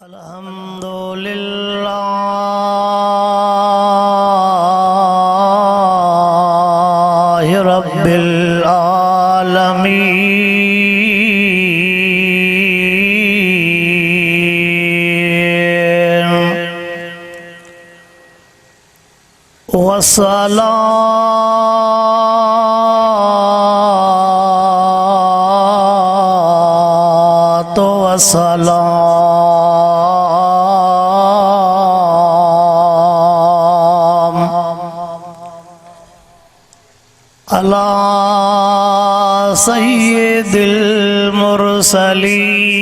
अल्हम्दुलिल्लाहि रब्बिल आलमीन वस्सलातु वस्सलाम अला सय्यिदिल मुरसलीन।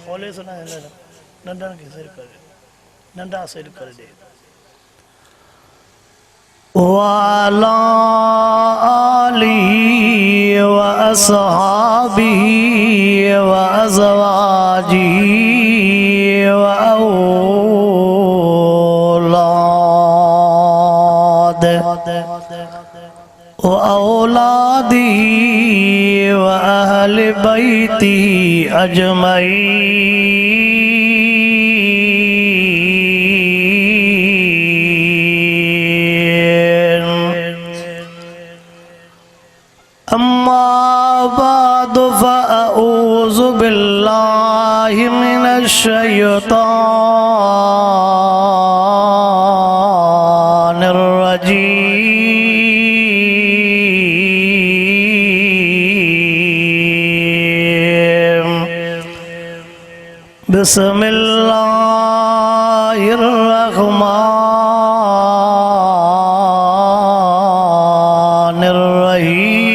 खोले सुना है नंदा की सिर कर नंदा सिर कर दे वाला आली व अस्हाबी व अज़वाजी व औलाद व औलादी व अहल बैती अजमईन। अम्मा बाद फ़अऊज़ु बिल्लाहि मिनश शैतानिर रजीम। बिस्मिल्लाहिर रहमानिर रहीम।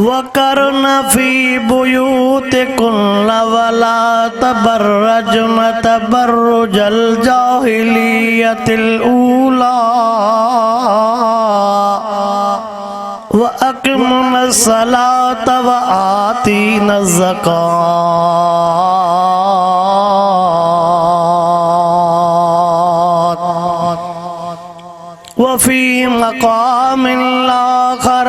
वक़र्न फ़ी बुयूतिकुन्न वला तबर्रजन तबर्रुजल जाहिलियतिल ऊला व अक़िमुनस सलात व आतीनज़ ज़कात व फ़ी मक़ामिन आख़र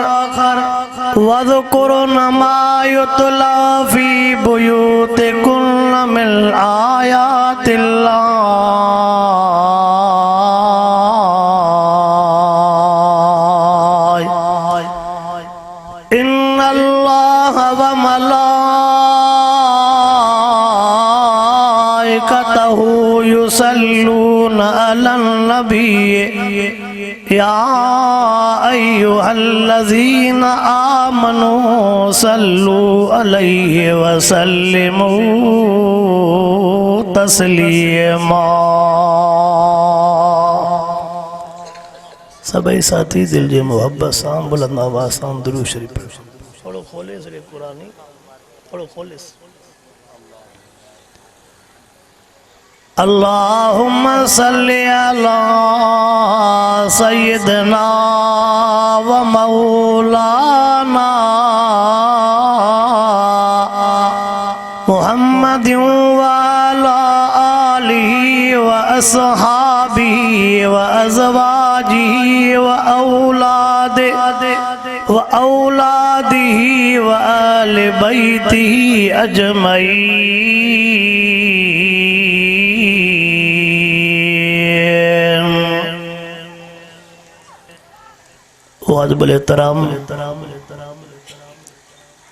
वज़कुरन मा युतला फ़ी बुयूतिकुन्न मिन आयातिल्लाह। इन्नल्लाह व मलाइकतहु युसल्लूना अलन नबी या अय्युहल्लज़ीना आमनू सल्लू अलैहि वसल्लिमू तस्लीमा। सभी साथी दिल जे मोहब्बत सां बुलंद आवाज़ सां दुरूद शरीफ थोड़ो खोले से कुरानी थोड़ो खोले से। अल्लाहुम्मा सल्लि अला सय्यिदना व मौलाना मुहम्मदिन व अला आलिहि व अस्हाबिहि व अज़वाजिहि व औलादिहि व अहल बैतिहि अजमईन। वाजिबुल एहतराम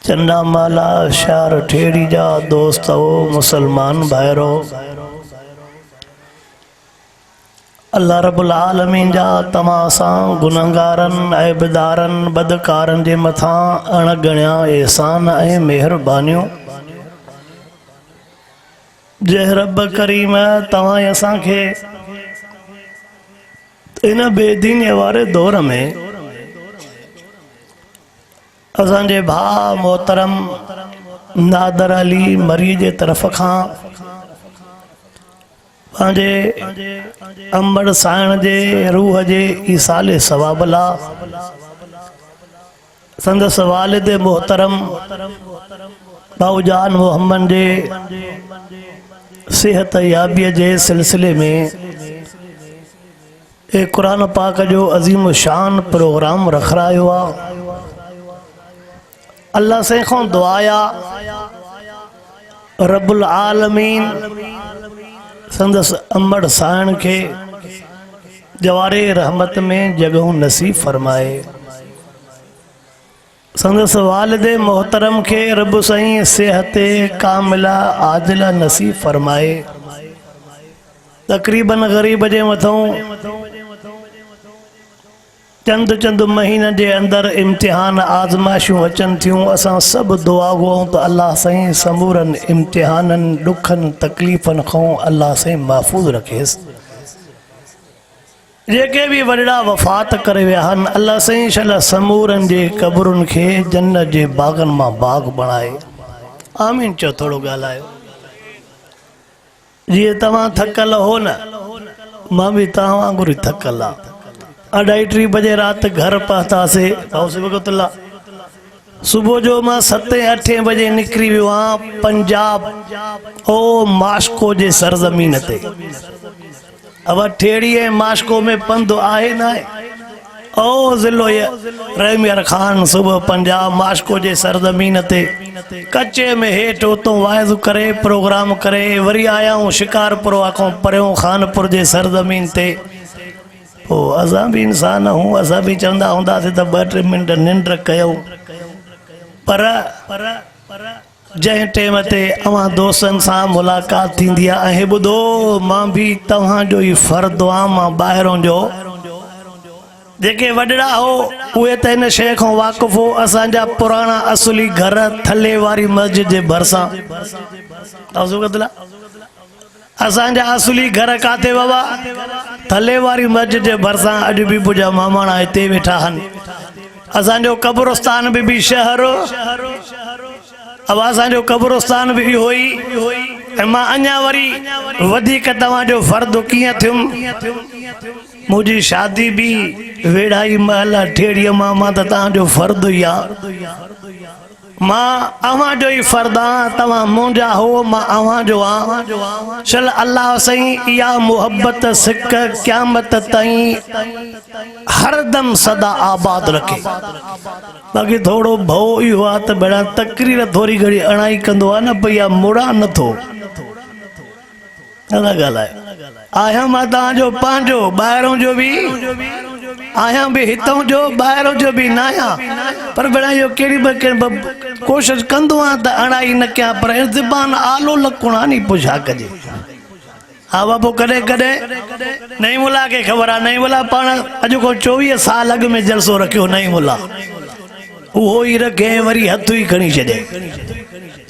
चन्ना माला शार ठेड़ी जा दोस्त हो मुसलमान भाइरो अल्लाह रब्बुल आलमीन जा तमां सां गुनहगारन ऐबदारन बदकारन जे मथां अणगणिया एहसान ऐं मेहरबानियूं जंहिं रब करीम तव्हां असांखे इन बेदीनीअ वारे दौर में असांजे भाउ मोहतरम नादर अली मरी जे तरफ़ खां पंहिंजे अंबड़ साइण जे रूह जे ईसाले सवाब ला संदस वालिद मोहतरम भाऊजान मोहम्मद जे सेहत याबीअ जे सिलसिले में ए कुरान पाक जो अज़ीम शान प्रोग्राम रखरायो आहे। अल्लाह से खां दुआया रब्बुल आलमीन संदस अमड़ साण के जवारे रहमत में जगह नसीब फरमाए। संदस वालिदे मोहतरम के रब सही सेहत कामिला आदिला नसीब फरमाए। तकरीबन गरीब जे मथों चंद चंद महीने जे अंदर इम्तिहान आज़माइशूं अचन थियूं। असां सब दुआ घुरूं तो अल्लाह सही समूरन इम्तिहानन दुखन तकलीफ़न खां अल्लाह सही महफूज रखेस। जेके भी वॾड़ा वफ़ात करे विया आहिनि अल्लाह सही शल समूरन जे क़बरुनि खे जन्नत जे बागन मां बाग बणाए। आमीन चो थोड़ो ॻाल्हायो। जीअं तव्हां थकल हो न, मां भी तव्हां वांगुरु ई थकल आहे। 2:30 बजे रात घर पहुतासीं। भाउ सिबकतुल्ला सुबह जो मां 7-8 बजे निकरी वियो आहियां पंजाब ओ मास्को जे सरज़मीन ते। अब ठेड़ी है मास्को में पंध आहे न आहे ओ ज़िलो रहमियर खान सुबह पंजाब मास्को जे सरज़मीन ते कच्चे में हेठ उतों वाइज़ करे प्रोग्राम करे वरी आया हूँ शिकारपुर खां परियों खानपुर जे सरज़मीन ते। ओ असां भी इंसान हूँ, असां भी चवंदा हूंदासीं त 2-3 मिनट निंड कयूं, पर जंहिं टाइम ते अवां दोस्तनि सां मुलाक़ात थींदी आहे। ऐं ॿुधो मां भी तव्हांजो ई फ़र्दु आहियां। मां ॿाहिरों जो जेके वॾड़ा हो उहे त हिन शइ खां वाक़ुफ़ हो। असांजा पुराणा असुली घर थले वारी मस्जिद जे भरिसां। असांजा असुली घर काथे बाबा? थले वारी मस्जिद जे भरिसां। अॼु भी मुंहिंजा मामाणा हिते वेठा आहिनि। असांजो कब्रस्तान भी शहर। अब असांजो कब्रस्तान भी इहो ई। मां अञा वरी वधीक तव्हांजो फ़र्दु कीअं थियुमि। मुंहिंजी शादी भी वेढ़ाई महल ठेड़ीअ मां त तव्हांजो फ़र्दु ई आहे। मां अव्हांजो ई फ़र्दु आहियां, तव्हां मुंहिंजा हो, मां अव्हांजो आहियां। चल अल्लाह सही इहा मुहब्बत सिक क़यामत ताईं हरदम सदा आबाद रखे। बाक़ी थोड़ो भउ इहो आहे त भेण तकरीर थोरी घणी अणाई कंदो आहे न भई मुड़ा नथो न ॻाल्हाए। आहियां मां तव्हांजो पंहिंजो, ॿाहिरों जो भी आहियां भी, हितां जो ॿाहिरों जो भी न आहियां। पर भेण इहो कहिड़ी कोशिशि कंदो आहियां त अणाई न कयां, पर ज़बान आलो लकुणा नी पोइ छा कजे। हा बाबू कॾहिं कॾहिं नई मुला खे ख़बर आहे। नई मुला पाण अॼु खां 24 साल अॻु में जलसो रखियो। नई मुला उहो ई रखे वरी हथ ई खणी छॾे।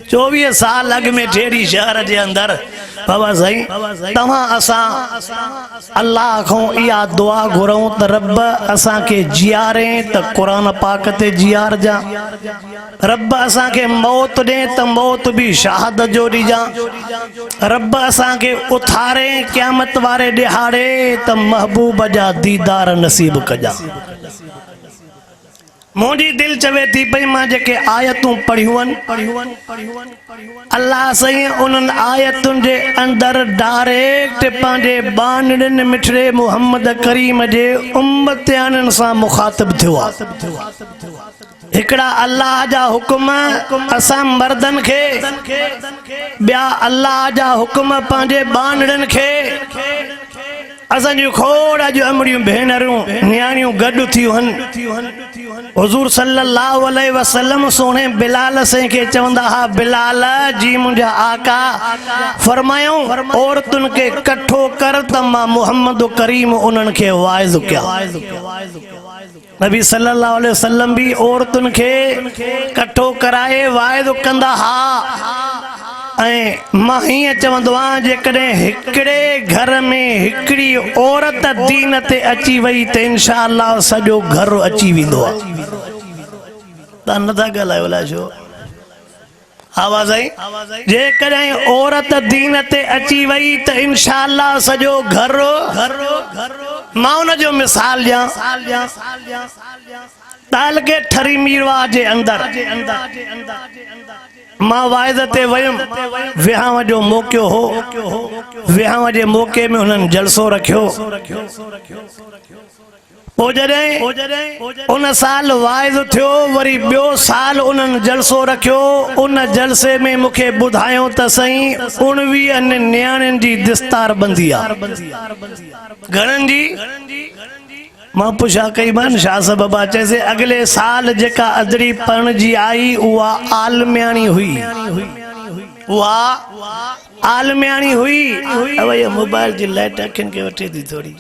24 साल अॻु में ठेड़ी शहर जे अंदर। बाबा साईं तव्हां असां अल्लाह खां इहा दुआ घुरूं त रब असांखे जियारे त क़ुरान पाक ते जियारजा। रब असांखे मौत ॾे त मौत भी शहादत जो ॾिजां। रब असांखे उथारे क़यामत वारे ॾिहाड़े त महबूब जा दीदार नसीब कजां। मुंहिंजी दिल चवे थी पई मां जेके आयतूं पढ़ियूं अल्लाह सही उन्हनि आयतुनि जे अंदर डायरेक्ट पंहिंजे बानड़नि मिठड़े मोहम्मद करीम जे उम्मतियाननि सां मुखातिब थियो आहे। हिकड़ा अल्लाह जा हुक्म असां मर्दन खे, ॿिया अल्लाह जा हुक्म पंहिंजे बानड़नि खे। असांजी खोड़ अॼु अमड़ियूं भेनरूं न्याणियूं गॾु थियूं आहिनि। हुज़ूर सल्लल्लाहु अलैहि वसल्लम सोने बिलाल से के चवंदा हा बिलाल जी मुंहिंजा आका फरमायूं औरतुनि खे कठो कर त मां मोहम्मद करीम उन्हनि खे वाइज़ कयां। नबी सल्लल्लाहु अलैहि वसल्लम भी औरतुनि खे कठो कराए वाइज़ कंदा हा। ऐं मां हीअं चवंदो आहियां जेकॾहिं हिकिड़े घर में हिकिड़ी औरत दीन ते अची वई त इंशा अल्लाह सॼो घर अची वेंदो आहे। तव्हां नथा ॻाल्हायो अलाए छो? आवाज़ आई? जेकॾहिं औरत दीन ते अची वई त इंशा अल्लाह सॼो घर। मां उन जो मिसाल ॾियां ताल के ठरी मीरवा जे अंदर मां वाइद ते वयुम विहांव जो मौक़ो हो विहांव जे मौक़े में उन्हनि जलसो रखियो पोइ जॾहिं उन साल वाइद थियो वरी ॿियो साल उन्हनि जलसो रखियो उन जलसे में मूंखे ॿुधायो त सही 19 नियाणियुनि जी दस्तार बंदी आहे घणनि जी मां पुछा कई मान शाह साहब बाबा चइसे अगले साल जेका अदड़ी पण जी आई उहा आलमियाणी हुई उहा आलमियाणी हुई अब ये मोबाइल जी लाइट अखियुनि खे वठे थी थोड़ी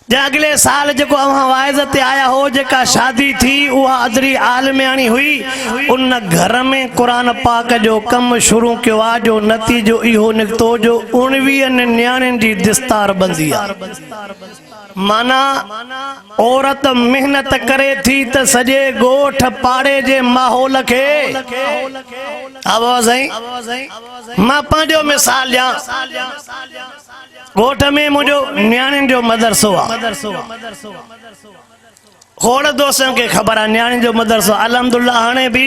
जे अगले साल जेको अवां वाइद ते आया हो जेका शादी थी उहा अदरी आलमियाणी हुई उन घर में कुरान पाक जो कम शुरू कियो आहे जो नतीजो इहो निकितो जो 19 नियाणियुनि जी दस्तार बंदी आहे माना औरत मेहनत करे थी त सॼे ॻोठ पाड़े जे माहौल खे आवाज़ आई मां पंहिंजो मिसाल ॾियां ॻोठ में मुंहिंजो नियाणियुनि जो मदरसो आहे खोड़ दोस्तनि खे ख़बर आहे नियाणियुनि जो मदरसो अल्हम्दुलिल्लाह हाणे बि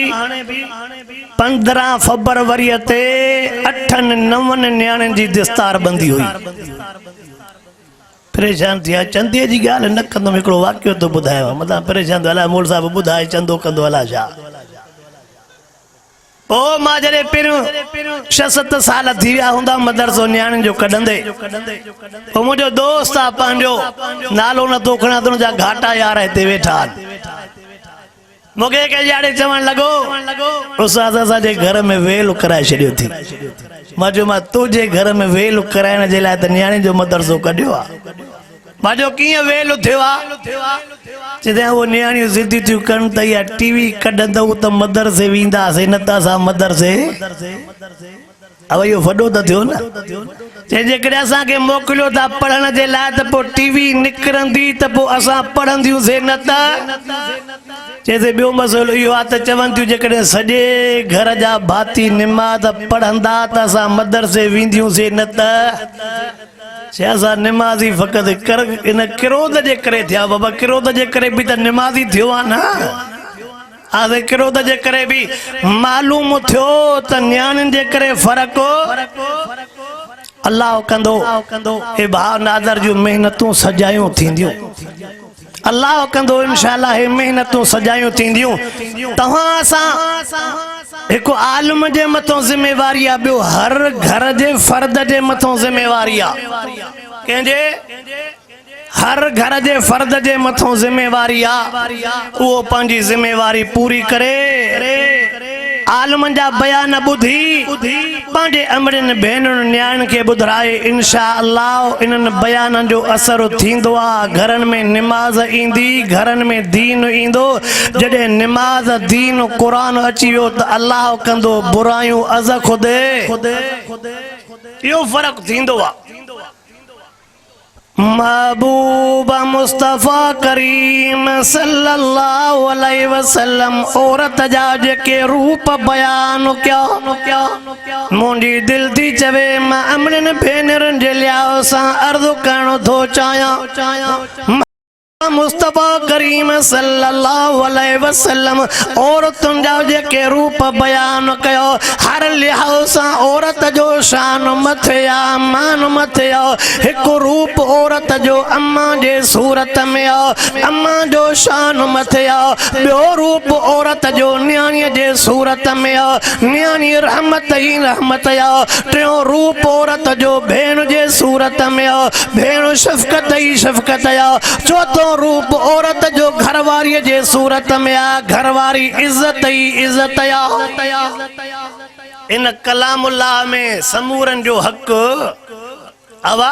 15 फरवरीअ ते 8-9 नियाणियुनि जी दस्तार बंदी हुई परेशान थिया चंदे जी ॻाल्हि न कंदुमि हिकिड़ो वाक़ियो थो ॿुधायो मतिलबु परेशान थियो अलाए मोल साहिबु ॿुधाए चंदो कंदो अलाए छा पोइ मां जॾहिं पहिरियों 6-7 साल थी विया हूंदा मदरसो नियाणियुनि जो कढंदे पोइ मुंहिंजो दोस्त आहे पंहिंजो नालो नथो खणां तुंहिंजा घाटा यार हिते वेठा मूंखे कंहिं ॼाणे चवणु लॻो उस्ताद असांजे घर में वेल कराए छॾियो थी मां चयो मां तुंहिंजे घर में वेल कराइण जे लाइ त नियाणी जो मदरसो कढियो आहे मां चयो कीअं वेल थियो आहे चइजे उहो नियाणियूं ज़िद थियूं कनि त इहा टीवी कढंदव त मदरसे वेंदासीं न त असां मदरसे अब इहो वॾो त थियो न चई जेकॾहिं असांखे मोकिलियो था पढ़ण जे लाइ त पोइ टीवी निकिरंदी त पोइ असां पढ़ंदियूंसीं न त चइजे ॿियो मसइलो इहो आहे त चवनि थियूं जेकॾहिं सॼे घर जा भाती निमाज़ पढ़ंदा त असां मदरसे वेंदियूंसीं न त असां निमाज़ी फ़क़ति कर इन किरोध जे करे थिया बाबा किरोध जे करे बि त निमाज़ी थियो आहे न आसे किरोध जे करे बि मालूम थियो त नियाणियुनि जे करे फ़र्क़ु अल्लाह कंदो हे भाउ नादर जूं मेहनतूं सजायूं थींदियूं अल्लाह कंदो इंशाअल्लाह हे मेहनतूं सजायूं थींदियूं तव्हां सां हिकु आलिम जे मथां ज़िम्मेवारी आहे ॿियो हर घर जे फर्द जे मथां ज़िम्मेवारी आहे कंहिंजे हर घर जे फर्द जे मथां ज़िम्मेवारी आहे उहो पंहिंजी ज़िम्मेवारी पूरी करे आलमनि जा बयान ॿुधी पंहिंजे अमड़ियुनि भेनरुनि नियाणियुनि खे ॿुधाए इंशा अल्लाह इन्हनि बयाननि जो असरु थींदो आहे घरनि में निमाज़ ईंदी घरनि में दीन ईंदो जॾहिं निमाज़ दीन क़ुरान अची वियो त अल्लाह कंदो बुरायूं अज़ खुदे इहो फ़र्क़ु थींदो आहे महबूब मुस्तफ़ा करीम सल्लल्लाहु अलैहि वसल्लम औरत जा जेके रूप बयान कया मुंहिंजी दिल थी चवे मां अमड़ियुनि भेनरुनि जे लिहाज़ सां अर्ज़ु करणु थो चाहियां मुस्तफ़ा करीम सल्लल्लाहु अलैहि वसल्लम औरतुनि जा जेके रूप बयान कयो हर लिहाज़ सां औरत जो शान मथे आहे मान मथे आहे हिकु रूप औरत जो अम्मा जे सूरत में आहे अम्मा जो शान मथे आहे ॿियो रूप औरत जो नियाणीअ जे सूरत में आहे नियाणी रहमत ई रहमत आहे टियों रूप औरत जो भेण जे सूरत में आहे भेण शफ़क़त ई शफ़क़त आहे चौथों रूप औरत जो घरवारी जे सूरत में आ घरवारी इज्जत ही इज्जत आ इन कलामुल्लाह में समूरन जो हक आवा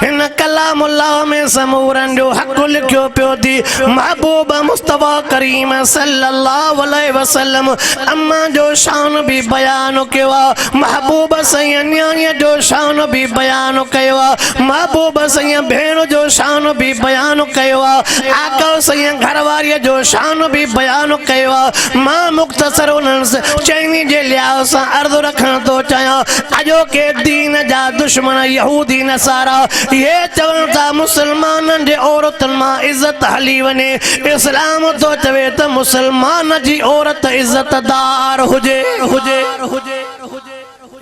इन कलामुल्लाह में समूरन जो हक लिखियो पियो थी महबूब मुस्तफ़ा करीम सल्लल्लाहु अलैहि वसल्लम अम्मा जो शान भी बयान कयो आहे महबूब सैया नियाणीअ जो शान भी बयान कयो आहे महबूब सैया भेण जो शान भी बयान कयो आहे आका सैया घरवारीअ जो शान भी बयान कयो आहे मां मुख़्तसर उन्हनि चइनी जे लिहाज़ सां अर्ज़ु रखण थो चाहियां अजो के दीन जा दुश्मन यहूदी नसारा ये चवन था मुसलमानन जे औरतन मां इज्जत हली वने इस्लाम तो चवे त मुसलमान जी औरत इज्जतदार हुजे हुजे हुजे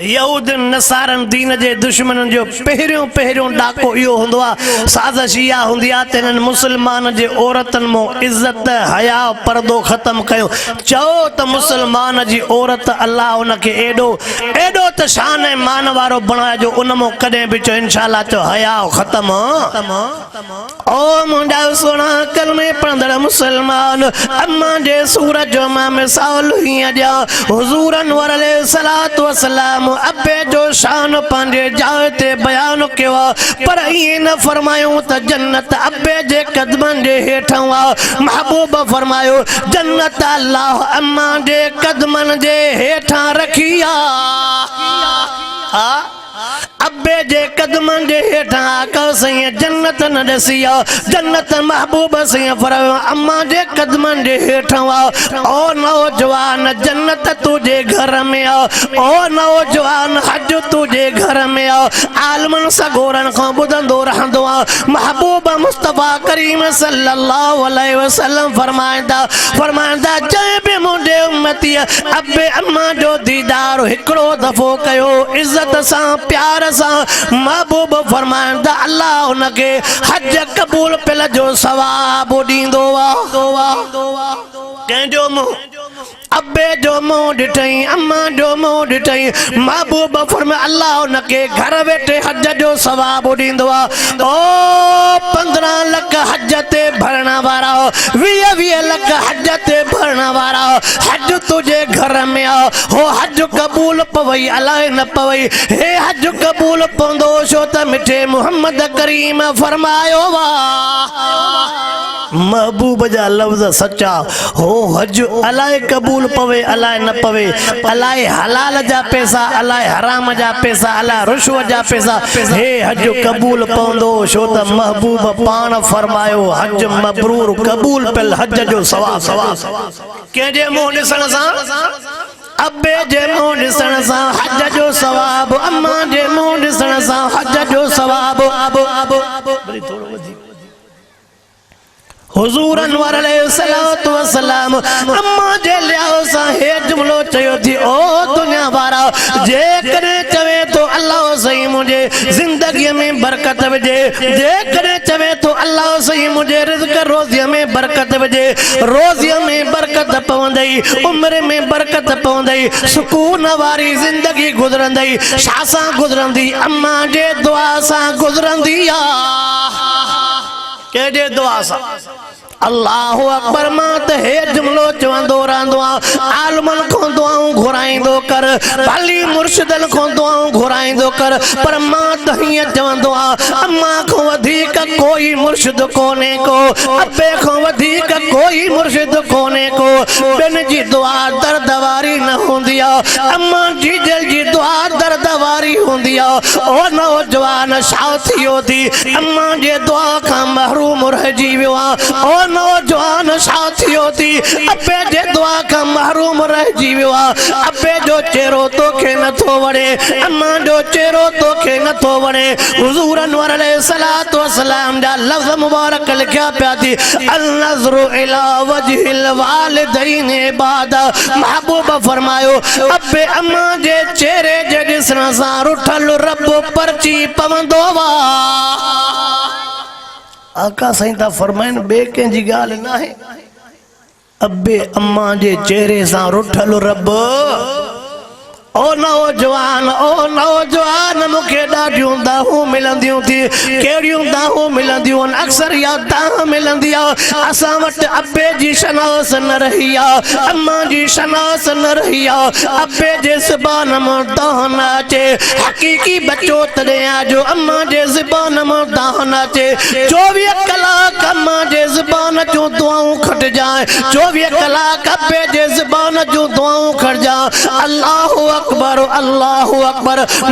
यहूदन नसारन दीन जे दुश्मनन जो पहिरियों पहिरियों डाको इहो हूंदो आहे साज़िश इहा हूंदी आहे त इन्हनि मुसलमान जे औरतन मां इज़त हया पर्दो ख़त्म कयो चओ त मुसलमान जी औरत अल्लाह उनखे एॾो एॾो त शान ऐं मान वारो बणाए जो उन मां कॾहिं बि चओ इंशाअल्लाह चओ हया ख़त्म ओ मुंहिंजा सोना कलमे पढ़ंदड़ मुसलमान अम्मा जे सूरत जो मां मिसाल हीअं ॾियां हुज़ूर अनवर अलैहिस्सलातु वस्सलाम अब्बे जो शान पंहिंजे जाइ ते बयान कयो पर ईअं न फरमायूं त जन्नत अब्बे जे कदमनि जे हेठां आहे महबूब फरमायो जन्नत अल्लाह अम्मा जे कदमनि जे हेठां रखी आहे अब्बे जे कदमनि जे हेठां आका सईं जन्नत न ॾसी आहे जन्नत महबूब सईं फरमायो अम्मा जे कदमनि जे हेठां आहे ओ नौजवान जन्नत तुंहिंजे घर में आहे ओ नौजवान हज तुंहिंजे घर में आहे आलमन सगोरन खां ॿुधंदो रहंदो आहे महबूब मुस्तफ़ा करीम सल्लल्लाहु अलैहि वसल्लम फरमाईंदा जंहिं बि मुंहिंजे उम्मती अब्बे अम्मा जो दीदार हिकिड़ो दफ़ो कयो इज़त सां प्यार सां महबूब फरमाईंदा अल्लाह उनखे हज क़बूल पिल जो सवाब ॾींदो आहे कंहिंजो मुंहुं अब्बे जो मुंहुं ॾिठई अम्मा जो मुंहुं ॾिठई महबूब फरमाए अल्लाह उनखे घर वेठे हज जो सवाब ॾींदो आहे ओ 15 लख हज ते भरण वारा 20 लख हज ते भरण वारा हज तुंहिंजे घर में आहे हो हज क़बूल पवई अलाए न पवई हे हज क़बूल पवंदो छो त मिठे मोहम्मद करीम फरमायो महबूब जा लफ़्ज़ सच्चा हो हज अलाए क़बूल पवे अलाए न पवे अलाए हलाल जा पैसा अलाए हराम जा पैसा अलाए रुश्वत जा पैसा हे हज क़बूल पवंदो छो त महबूब पाण फरमायो हज मबरूर क़बूल पिल हज जो सवाब कंहिंजे मुंहुं ॾिसण सां अब्बे जे मुंहुं ॾिसण सां हज जो सवाब अम्मा जे मुंहुं ॾिसण सां हज जो सवाब हुज़ूर अनवर अलैहिस्सलातु वस्सलाम अम्मा जे लिहाज़ सां हे जुमलो चयो थी ओ दुनिया वारा जेकॾहिं चवे तो अल्लाह सही मुंहिंजे ज़िंदगीअ में बरकत विझे जेकॾहिं चवे तो अल्लाह सही मुंहिंजे रिज़्क़ रोज़ीअ में बरकत विझे रोज़ीअ में बरकत पवंदई उम्र में बरकत पवंदई सुकून वारी ज़िंदगी गुज़रंदई छा सां गुज़रंदी अम्मा जे दुआ सां गुज़रंदी कंहिंजे दुआ सां अल्लाहु अकबर मां त हे जुमलो चवंदो रहंदो आलमन खां दुआऊं घुराईंदो कर भली मुर्शिदन खां दुआऊं घुराईंदो कर पर मां त हीअं चवंदो अम्मा खां वधीक कोई मुर्शिद कोन्हे को अब्बे खां वधीक कोई मुर्शिद कोन्हे को ॿिन जी दुआ दर्द वारी न हूंदी आहे अम्मा जी दिल जी दुआ दर्द वारी हूंदी आहे ओ नौजवान छा थियो थी अम्मा जे दुआ खां महरूम रहिजी वियो आहे ओ नौजवान साथियों थी अब्बे जे दुआ का महरूम रहिजी वियो आहे अब्बे जो चेहरो तोखे नथो वणे अम्मा जो चेहरो तोखे नथो वणे हुज़ूर अनवर अलैहिस्सलातु वस्सलाम जा लफ़्ज़ मुबारक लिखिया पिया थी अल नज़रु इला वजहिल वालिदैन इबादा महबूब फरमायो अब्बे अम्मा जे चेहरे जे ॾिसण सां रुठल रब परची पवंदो आका साईं था फरमाइन बे कंहिंजी ॻाल्हि न आहे अब्बे अम्मा जे चेहरे सां रुठल रब ओ नौजवान मूंखे ॾाढियूं दाहूं मिलंदियूं थी कहिड़ियूं दाहूं मिलंदियूं आहिनि अक्सर या दाह मिलंदी आहे असां वटि अब्बे जी शनास न रही आहे अम्मा जी शनास न रही आहे अब्बे जे ज़बान मां दाह न अचे हक़ीक़ी बचो तॾहिं आहे जो अम्मा जे ज़बान मां दाह न अचे 24 कलाक अम्मा जे ज़बान जूं दुआऊं खटिजाए 24 कलाक अब्बे जे ज़बान जूं दुआऊं खटिजाए अल्लाहु अकबर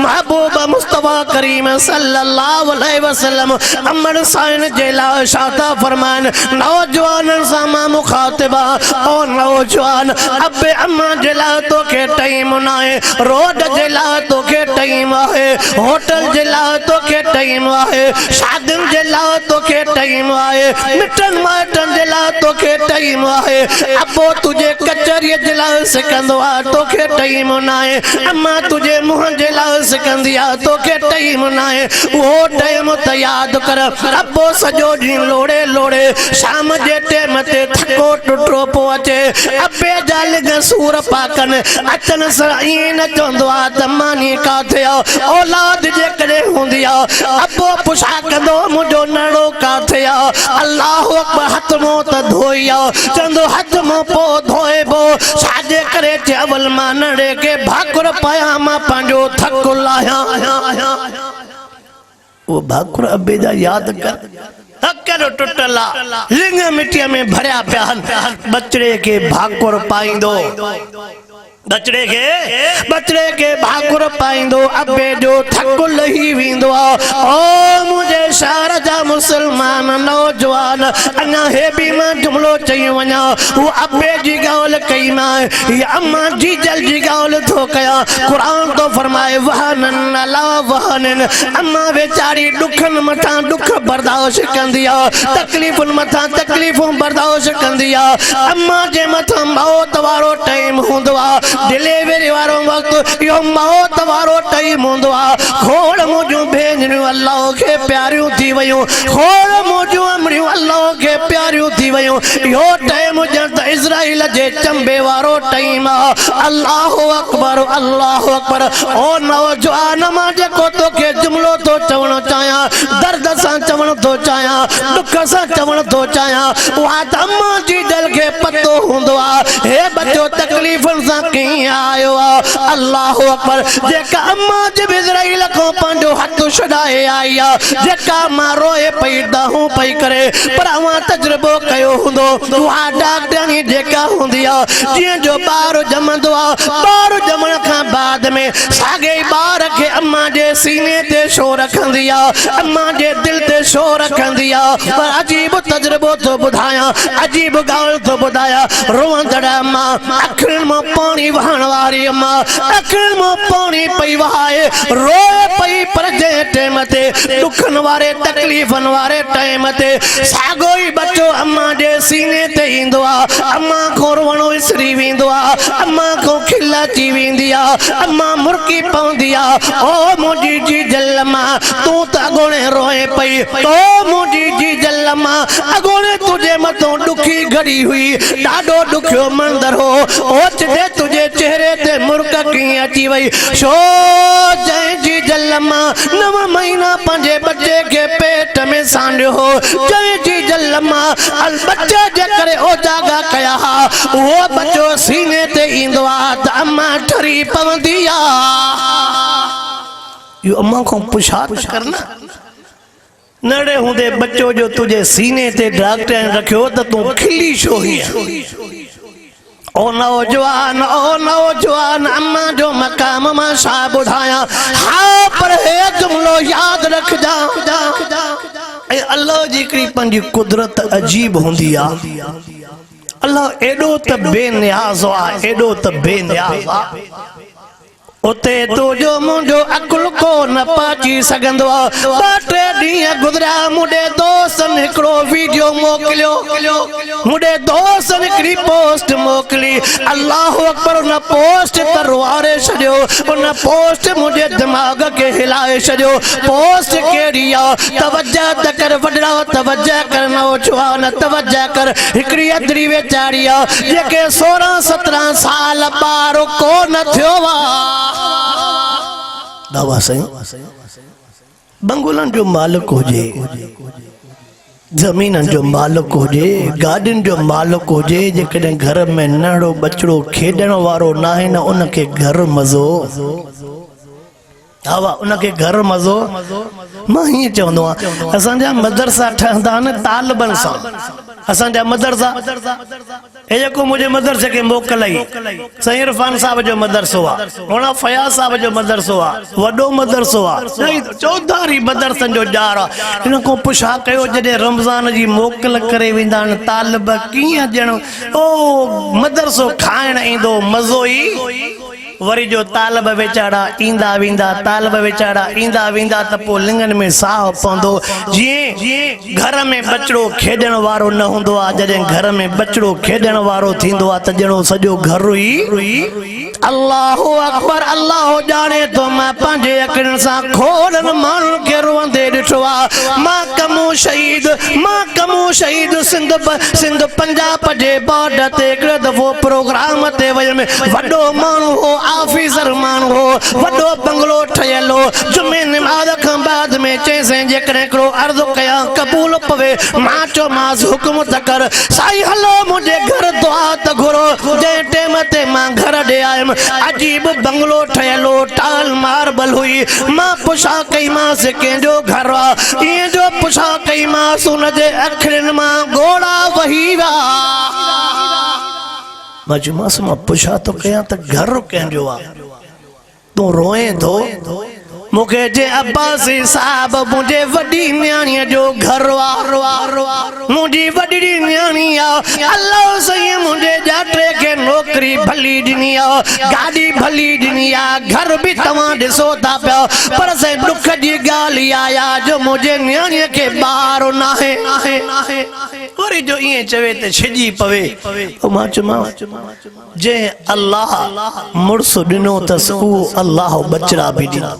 महबूब मुस्तफ़ा करीम सल्लल्लाहु अलैहि वसल्लम अमर साइन जेला शाता फरमान नौजवानन सां मां मुखातिबा ओ नौजवान अब्बे अम्मा जेला तोखे टाइम न आहे रोड जेला तोखे टाइम टाइम है, होटल जे लाइ तोखे टाइम है, शादियुनि जे लाइ तोखे टाइम है, मिटन माइटन जे लाइ तोखे टाइम है, अबो तुझे कचहरीअ जे लाइ सिकंदो आहे तोखे टाइम न आहे, अम्मा तुझे मुंहं जे लाइ सिकंदी आहे तोखे टाइम न आहे। उहो टाइम त यादि कर, अबो सॼो ॾींहुं लोड़े लोड़े शाम जे टाइम ते थको टुटो पोइ अचे, अबे जा लिङ सूर पाकनि अचनि सां ईअं न चवंदो आहे त मानी काथे आहे, औलाद जेकॾहिं हूंदी आहे अबो पुछा कंदो मुंहिंजो नड़ो काथे आहे, अल्लाह अकबर हथ मुंहुं त धोई आहे, चवंदो हथ मुंहुं पोइ धोइबो छाजे करे चवल मां नड़े के भाकुर पायां मां पंहिंजो थक लाहियां। वो भाकुर अबे जा यादि कर, थकल टुटल लिङ मिटीअ में भरिया पिया आहिनि, बचड़े के भाकुर पाईंदो, बचड़े के भाकुर पाईंदो, अबे जो थक लही वेंदो आहे। ओ मुझे शहर जा मुसलमान नौजवान, अञा हे बि मां जुमिलो चई वञा, वो अबे जी ॻाल्हि कई मां, या अम्मा जी जल जी ॻाल्हि थो कयां। क़ुरान तो फरमाए वहनन अला वहनन, अम्मा वेचारी ॾुखनि मथां ॾुख बर्दाश्त कंदी आहे, तकलीफ़ुनि मथां तकलीफ़ूं बर्दाश्त कंदी आहे। अम्मा जे मथां मौत वारो टाइम हूंदो आहे, डिलीवरी वारो वक्त यो मौत वारो टाइम हूंदो आहे। खोड़ मुंहिंजूं भेनरियूं अल्लाह खे प्यारियूं थी वियूं, खोड़ मुंहिंजूं अमड़ियूं अल्लाह खे प्यारियूं थी वियूं। इहो टाइम ॼण त इज़राइल जे चंबे वारो टाइम आहे। अल्लाह अकबर अल्लाह अकबर। ओ नौजवान मां जेको तोखे जुमिलो थो चवणु चाहियां, दर्द सां चवणु थो चाहियां, दुख सां चवणु थो चाहियां, उहा त अम्मा जी दिलि खे पतो हूंदो आहे हे बच्चो तकलीफ़ुनि सां आयो आहे। अल्लाह अकबर। जेका अम्मा जब इज़राइल को पंहिंजो हथ छॾाए आई आहे, जेका मां रोए पई दाहूं पई करे, पर अवां तजुर्बो कयो हूंदो, उहा डॉक्टरनी जेका हूंदी आहे, जीअं जो ॿार ॼमंदो आहे, ॿार ॼमण खां बाद में साॻे ॿार खे अम्मा जे सीने ते छो रखंदी आहे, अम्मा जे दिलि ते छो रखंदी आहे। पर अजीब तजुर्बो थो ॿुधायां, अजीब ॻाल्हि थो ॿुधायां, रोअंदड़ अम्मा, अखियुनि मां पाणी वहण वारी अम्मा, अखियुनि मां पाणी पई वहाए, रोए पई, पर जंहिं टाइम ते ॾुखनि वारे तकलीफ़नि वारे टाइम ते साॻियो ई बच्चो अम्मा जे सीने ते ईंदो आहे, अम्मा खां रोअणो विसरी वेंदो आहे, अम्मा खां खिल अची वेंदी आहे, अम्मा मुर्की पवंदी आहे। ओ मुंहिंजी जी जल मां तूं त अॻोणे रोए पई, ओ मुंहिंजी जी जल मां अॻोणे तुंहिंजे मथां ॾुखी घड़ी हुई, ॾाढो ॾुखियो मंदर हो, ओचदे तुझे चेहरे ते मुर्क कीअं अची वई, छो जंहिंजी जल मां 9 महीना पंहिंजे बच्चे खे पेट में सांडियो हो, जंहिंजी जल मां बच्चे जे करे ओजागा कया हा, उहो बच्चो सीने ते ईंदो आहे त अम्मा ठरी पवंदी आहे। इहो अम्मा खां पुछा करना नड़े हूंदे बच्चो जो तुझे सीने ते डॉक्टर रखियो त तूं खिली छो हीअं। ओ नौजवान अम्मा जो मकाम मां छा ॿुधायां, हा पर हे जुमिलो यादि रखजा, ऐं अल्लाह जी हिकिड़ी पंहिंजी कुदरत अजीब हूंदी आहे। अल्लाह एॾो त बेनियाज़ आहे, एॾो त बेनियाज़ आहे, उते तुझो मुंहिंजो अकुल को न पाची सघंदो आहे। 2-3 ॾींहं गुज़रिया, मुंहिंजे दोस्तनि हिकिड़ो वीडियो मोकिलियो, मुंहिंजे दोस्तनि हिकिड़ी पोस्ट मोकिली, अल्लाह अकबर, उन पोस्ट त रुआरे छॾियो, उन पोस्ट मुंहिंजे दिमाग़ खे हिलाए छॾियो। पोस्ट कहिड़ी आहे, तवजह त कर वॾड़ा, तवजह कर नौजवान, तवजह कर। हिकिड़ी अदरी वेचारी आहे जेके 16-17 साल ॿार को न थियो आहे, दावा साईं बंगुलनि जो मालिक हुजे, ज़मीननि जो मालिक हुजे, गाॾियुनि जो मालिक हुजे, जेकॾहिं घर में नंढो बचड़ो खेॾण वारो न आहे न, उनखे घर मज़ो, हा उनखे घर मज़ो। मां हीअं चवंदो आहियां, असांजा मदरसा ठहंदा आहिनि तालिबनि सां, असांजा मदरसा, हे जेको मुंहिंजे मदरसे खे मोकल आई, साईं इरफान साहब जो मदरसो आहे, मौलाना फयाज़ साहब जो मदरसो आहे, वॾो मदरसो आहे, चौधारी मदरसनि जो ॼाण आहे। हिन खां पुछा कयो, जॾहिं रमज़ान जी मोकल करे वेंदा आहिनि तालिब, कीअं ॼण ओ मदरसो खाइण ईंदो, मज़ो ई वरी जो तालब वेचारा ईंदा वेंदा तालब वेचारा ईंदा वेंदा त पोइ लिंगन में साह पवंदो। जीअं घर में बचड़ो खेॾण वारो न हूंदो आहे, जॾहिं घर में बचड़ो खेॾण वारो थींदो आहे त ॼणो सॼो घर ई अल्लाहु अकबर अल्लाह ॼाणे थो। मां पंहिंजे अखियुनि सां खोड़नि माण्हुनि खे रोअंदे ॾिठो आहे। मां कमू शहीद सिंध पंजाब जे बॉर्डर ते हिकिड़े दफ़ो प्रोग्राम ते वयमि। वॾो माण्हू हो, ऑफिसर माण्हू हो, वॾो बंगलो ठहियल हो। जुमे निमाज़ खां बाद में चइसि जेकॾहिं हिकिड़ो अर्ज़ु कयां क़बूल पवे। मां चयोमांसि हुकुम त कर। साईं हलो मुंहिंजे घर दुआ त घुरो। जंहिं टाइम ते मां घर ॾे आयुमि अजीब बंगलो ठहियल हो, टाल मार्बल हुई। मां पुछा कईमांसि कंहिंजो घर आहे, ईअं जो पुछा कईमांसि हुनजे अखियुनि मां ॻोढ़ा वही विया। मां चयोमांसि मां पुछा थो कयां त घर कंहिंजो आहे, तूं रोए थो? मूंखे जे अब्बासी साहब मुंहिंजे वॾी न्याणीअ जो घर आहे, मुंहिंजी वॾी न्याणी आहे। अल्लाह साईं मुंहिंजे ॼाटे खे नौकरी भली ॾिनी आहे, गाॾी भली ॾिनी आहे, घर बि तव्हां ॾिसो था पिया। पर साईं ॾुख जी ॻाल्हि इहा आहे जो मुंहिंजे न्याणीअ खे ॿार नाहे। वरी जो ईअं चवे त छिॼी पवे। मां चयोमांसि जंहिं अल्लाह मुड़ुस ॾिनो अथसि उहो अल्लाह बचड़ा बि ॾिना।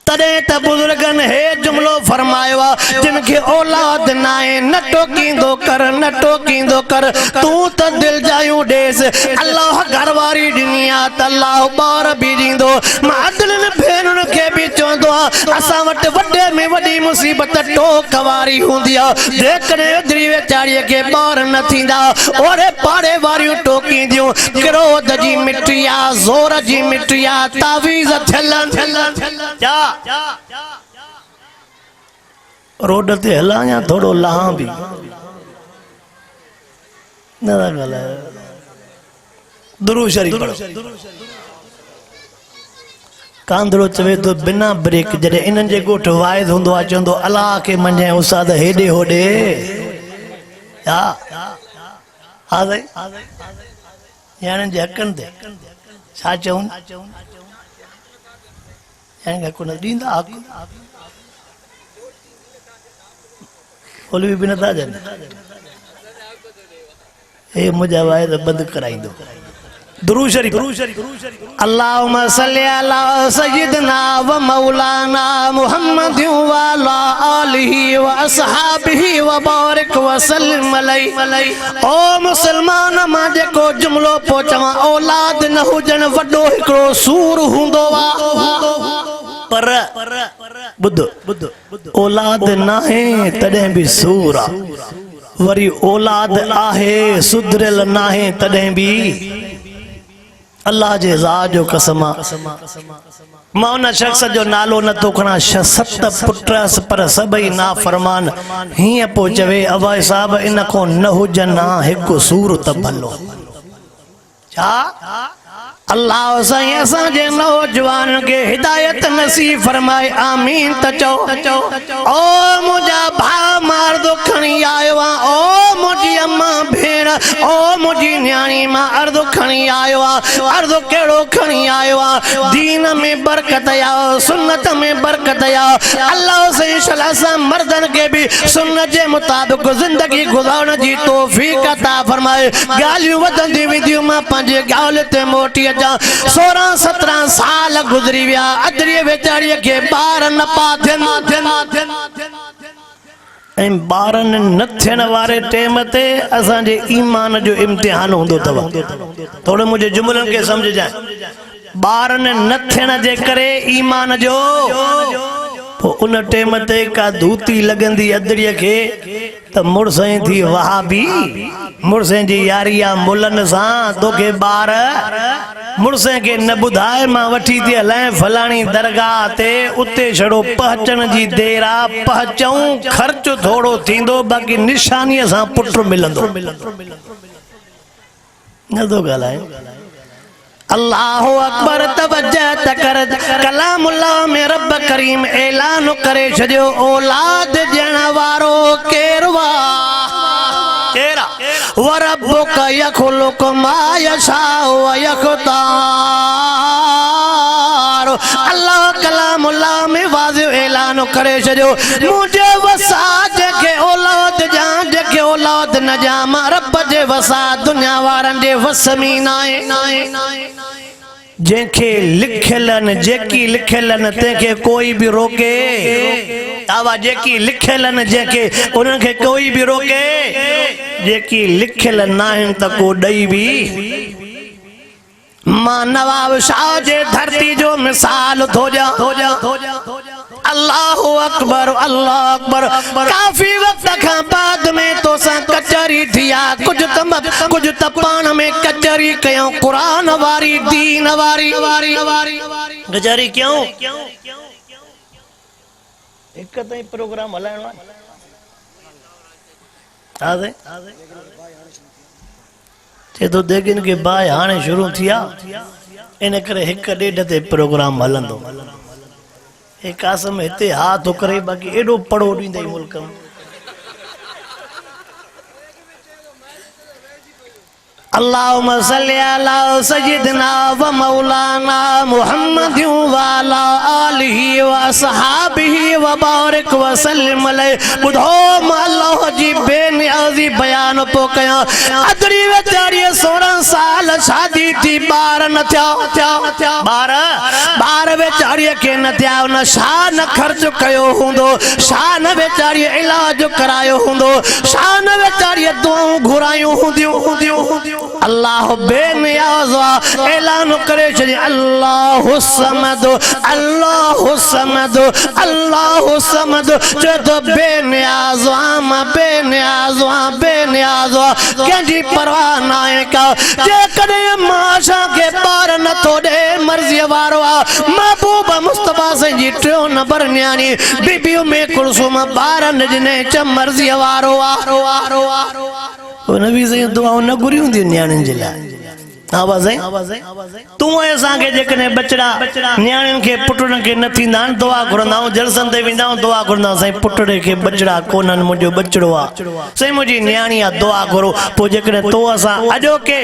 तॾहिं त बुज़ुर्गनि हे जुमिलो फरमायो आहे जिनखे औलाद न आहे न टोकींदो कर, न टोकींदो कर। तूं त दिलि जायूं ॾेसि, अल्लाह घरवारी ॾिनी आहे त अल्लाह ॿार बि ॾींदो। मां अदलनि भेनरुनि खे बि चवंदो आहे असां वटि वॾे में वॾी मुसीबत टोक वारी हूंदी आहे। जेकॾहिं एतिरी वेचारीअ खे ॿार न थींदा ओड़े पाड़े वारियूं टोकींदियूं। क्रोध जी मिटी आहे, ज़ोर जी मिटी आहे, तावीज़ थियलनि। रोड ते हलां या थोड़ो लहां बि न ॻाल्हायो। दुरूद शरीफ़ पढ़ो। कांदड़ो चवे तो बिना ब्रेक जॾहिं इन्हनि जे ॻोठ वाइद हूंदो आहे चवंदो अलाह खे मञे उस्ताद हेॾे होॾे। हा साईं यारनि जे हक़नि ते छा चऊं ॾींदा बोली बि नथा ॾियनि। हे मुंहिंजा वाइद बंदि कराईंदो। दुरूद शरीफ़ अल्लाहुम्मा सल्ली अला सय्यिदना व मौलाना मुहम्मद व अला आलिहि व असहाबिहि व बारिक व सल्लिम अलैहि। ओ मुसलमान मां जेको जुमिलो पोइ चवां औलाद न हुजण वॾो हिकिड़ो सूर हूंदो आहे। पर ॿुध औलाद नाहे तॾहिं बि सूर आहे। वरी औलाद आहे सुधरियल नाहे तॾहिं बि अल्लाह जे ज़ात जो कसम मां उन शख़्स जो नालो नथो खणां। 6-7 पुट पर सभई नाफ़रमान। हीअं पोइ चवे अवाए साहब इन खां न हुजनि हिकु सूर त भलो। छा अल्लाह साईं असांजे नौजवान खे हिदायत नसीब फरमाए आमीन त चओ। ओ मुंहिंजा भाउ मारदो खणी आयो आहे, ओ मुंहिंजी अम्मा भेण, ओ मुंहिंजी न्याणी मां अर्दो खणी आयो आहे। अर्दो कहिड़ो खणी आयो आहे? दीन में बरकत आहे, सुन्नत में बरकत आहे। अल्लाह साईं सलाह मर्दनि खे बि सुन्नत जे मुताबिक़ ज़िंदगी गुज़ारण जी तौफ़ीक़ अता फरमाए। ॻाल्हियूं वधंदी वेंदियूं। मां पंहिंजे ॻाल्हि ते मोटी 16-17 साल गुज़री विया। अदरीअ वेचारीअ खे ॿार न पा थियनि ऐं ॿारनि न थियण वारे टाइम ते असांजे ईमान जो इम्तिहान हूंदो अथव। थोरो मुंहिंजे जुमिलनि खे सम्झजाए। ॿारनि न थियण जे करे ईमान जो पोइ उन टाइम ते का धूती लॻंदी अदरीअ खे त मुड़ुस थी वहाबी। मुड़ुस जी यारी आहे मुलनि सां तोखे ॿार मुड़ुस खे न ॿुधाए मां वठी थी हलाए फलाणी दरगाह ते उते छड़ो पहुचण जी देर आहे। पहुचऊं ख़र्च थोरो थींदो बाक़ी निशानीअ सां पुट मिलंदो। नथो ॻाल्हाए। अल्लाहु अकबर तवज्जह त कर। कलामुल्लाह में रब करीम ऐलान करे छॾियो औलाद ॾियण वारो केरु आहे? वरब्बुका यखलुकु मा यशाउ व यख्तार। अल्लाह कलामुल्लाह में वाज़िह ऐलान करे छॾियो मुझे वसा जेके औलाद जा जेके औलाद न जा मां रब जे वसा दुनिया वारनि जे वस में न आहे। जेके लिखियलन जेकी लिखियलन तंहिंखे कोई भी रोके आवा जेकी लिखियलन जेके उन्हनि खे कोई भी रोके जेकी लिखियल न आहिनि त को ॾेई बि। मां नवाब शाह जे धरती जो मिसाल थो ॾियां। अल्लाहु अकबर अल्लाह अकबर। काफ़ी वक्त खां बाद में तोसां कचहरी थिया कुछ त पाण में कचहरी कयूं कुरान वारी दीन वारी कचहरी क्यों हिक ताईं प्रोग्राम हलाइणो आहे चे तो देखिन के बाय हाणे शुरू थिया इन करे हिक ॾेढ ते प्रोग्राम हलंदो। ए कासम हिते हाथ करे बाक़ी एडो पड़ो ॾींदई मुल्क में। अल्लाहुम्मा सल्ली अला सय्यिदिना व मौलाना मुहम्मद व अला आलिहि व असहाबिहि व बारिक व सल्लिम अलैहि। बुधो मां अल्लाह जी बेनियाज़ी बयान पो कया। अदरी वेचारी 16 साल शादी थी बार न थिया बार वेचारी के न थिया न शाह न खर्च कयो हुंदो शाह न वेचारी इलाज करायो हुंदो शाह न वेचारी दुआऊं घुरायूं हुंदियूं। अल्लाह बेनियाज़ ऐलान करे छॾी अल्लाहु समद अल्लाहु समद अल्लाहु समद। चए तो बेनियाज़ मां बेनियाज़ कंहिंजी परवाह न आहे का। जेकॾहिं माशा खे ॿार नथो ॾे मर्ज़ी वारो आहे महबूब मुस्तफ़ा साईं जी 3 नंबर न्याणी बीबी उम्मे कुलसूम ॿार न ॾिने च मर्ज़ी वारो नबी साईं दुआऊं न घुरी हूंदी न्याणियुनि जे लाइ। आवाज़ तूं असांखे जेकॾहिं बचड़ा न्याणियुनि खे पुटनि खे न थींदा आहिनि दुआ घुरंदा आहियूं जलसनि ते वेंदा आहियूं दुआ घुरंदा आहियूं साईं पुटड़े खे बचड़ा कोन्हनि मुंहिंजो बचड़ो आहे साईं मुंहिंजी न्याणी आहे दुआ घुरो। पोइ जेकॾहिं तो असां अॼोके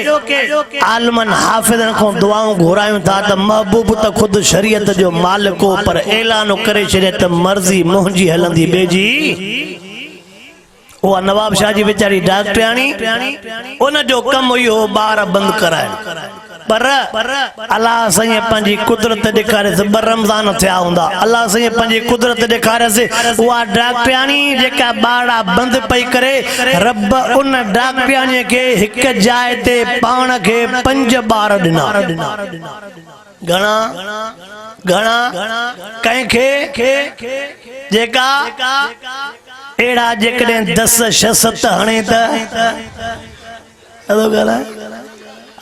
आलमनि हाफ़िज़नि खां दुआऊं घुरायूं था त महबूब त ख़ुदि शरीयत जो मालिक हो पर ऐलान करे छॾे त मर्ज़ी मुंहिंजी हलंदी ॿिए जी। वो नवाब शाह जी बेचारी डॉक्टरानी उन जो कम हुयो ॿार बंदि कराइण पर अल्लाह साईं पंहिंजी कुदरत ॾेखारे ॿ रमज़ान थिया हूंदा अल्लाह साईं पंहिंजी कुदरत ॾेखारेसि उहा डॉक्टरानी जेका ॿार बंदि पई करे रब उन डॉक्टरानीअ खे हिक जाइ ते पाण खे 5 ॿार ॾिना। घणा कंहिंखे जेका एड़ा जेकॾहिं 10 6 7 हणे त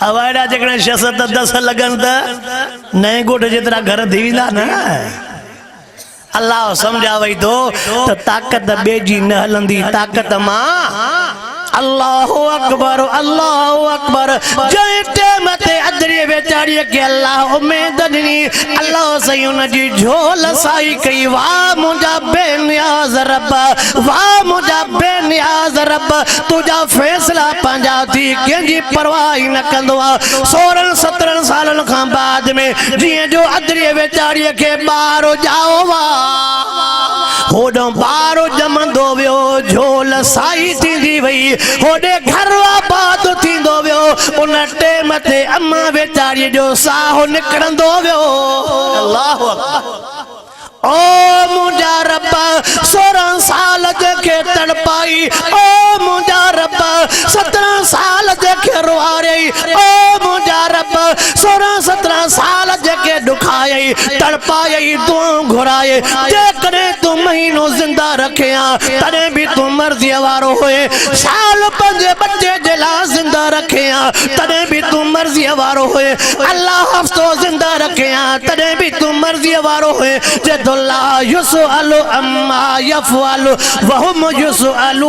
अवाड़ा जेकॾहिं 6 7 10 लगन त नए गोठ जेतिरा घर थी वेंदा न। अल्लाह समझावई तो त ताकत ॿिए जी न हलंदी ताकत मां। अल्लाहु अकबर अल्लाहु अकबर। जंहिं टाइम ते अदरी बेचारी के अल्लाह उम्मीद ॾिनी अल्लाह सही उन जी झोल साई कई। वाह मुंहिंजा बेनियाज़ रब वाह मुंहिंजा बेनियाज़ रब तुंहिंजा फैसला पंहिंजा थी कंहिंजी परवाह न कंदो आहे। 16 17 सालनि खां बाद में जीअं जो अदरी बेचारी के ॿार ॼाओ होॾो ॿार ॼमंदो वियो झोल साई थींदी वई होॾे घर आबाद थींदो वियो उन टेम ते अम्मा बेचारी जो साहु निकिरंदो वियो। अल्लाहु अकबर। ओ मुंहिंजा रब 16 साल जेके तड़पाई ओ मुंहिंजा रब 17 साल जेके रुआरियई ओ मुंहिंजा रब 16 17 साल जेके दुखायई तड़पायई दुआऊं घुराए जेकॾहिं तूं महीनो ज़िंदा रखिया तॾहिं बि तूं मर्ज़ीअ वारो हुए साल पंहिंजे बच्चे जे लाइ ज़िंदा रखिया तॾहिं बि तूं मर्ज़ीअ वारो हुए अल्लाह हफ़्तो ज़िंदा रखिया तॾहिं बि तूं मर्ज़ीअ वारो हुए। जे ला युसअलु अम्मा यफ़अलु वहुम युसअलून।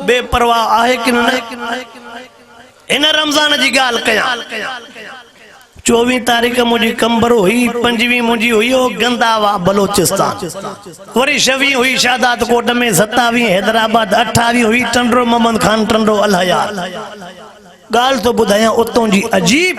बेपरवाह आहे कि न इन रमज़ान जी ॻाल्हि कयां 24 तारीख मुझी कंबर हुई, 25 मुझी हुई वो गंदावा बलोचिस्तान, वरी 26 हुई शादात कोट में, 27 हैदराबाद, 28 हुई टंडरो मोहम्मद खान टंडरो अलहयार। गाल तो बुधाया उतों जी अजीब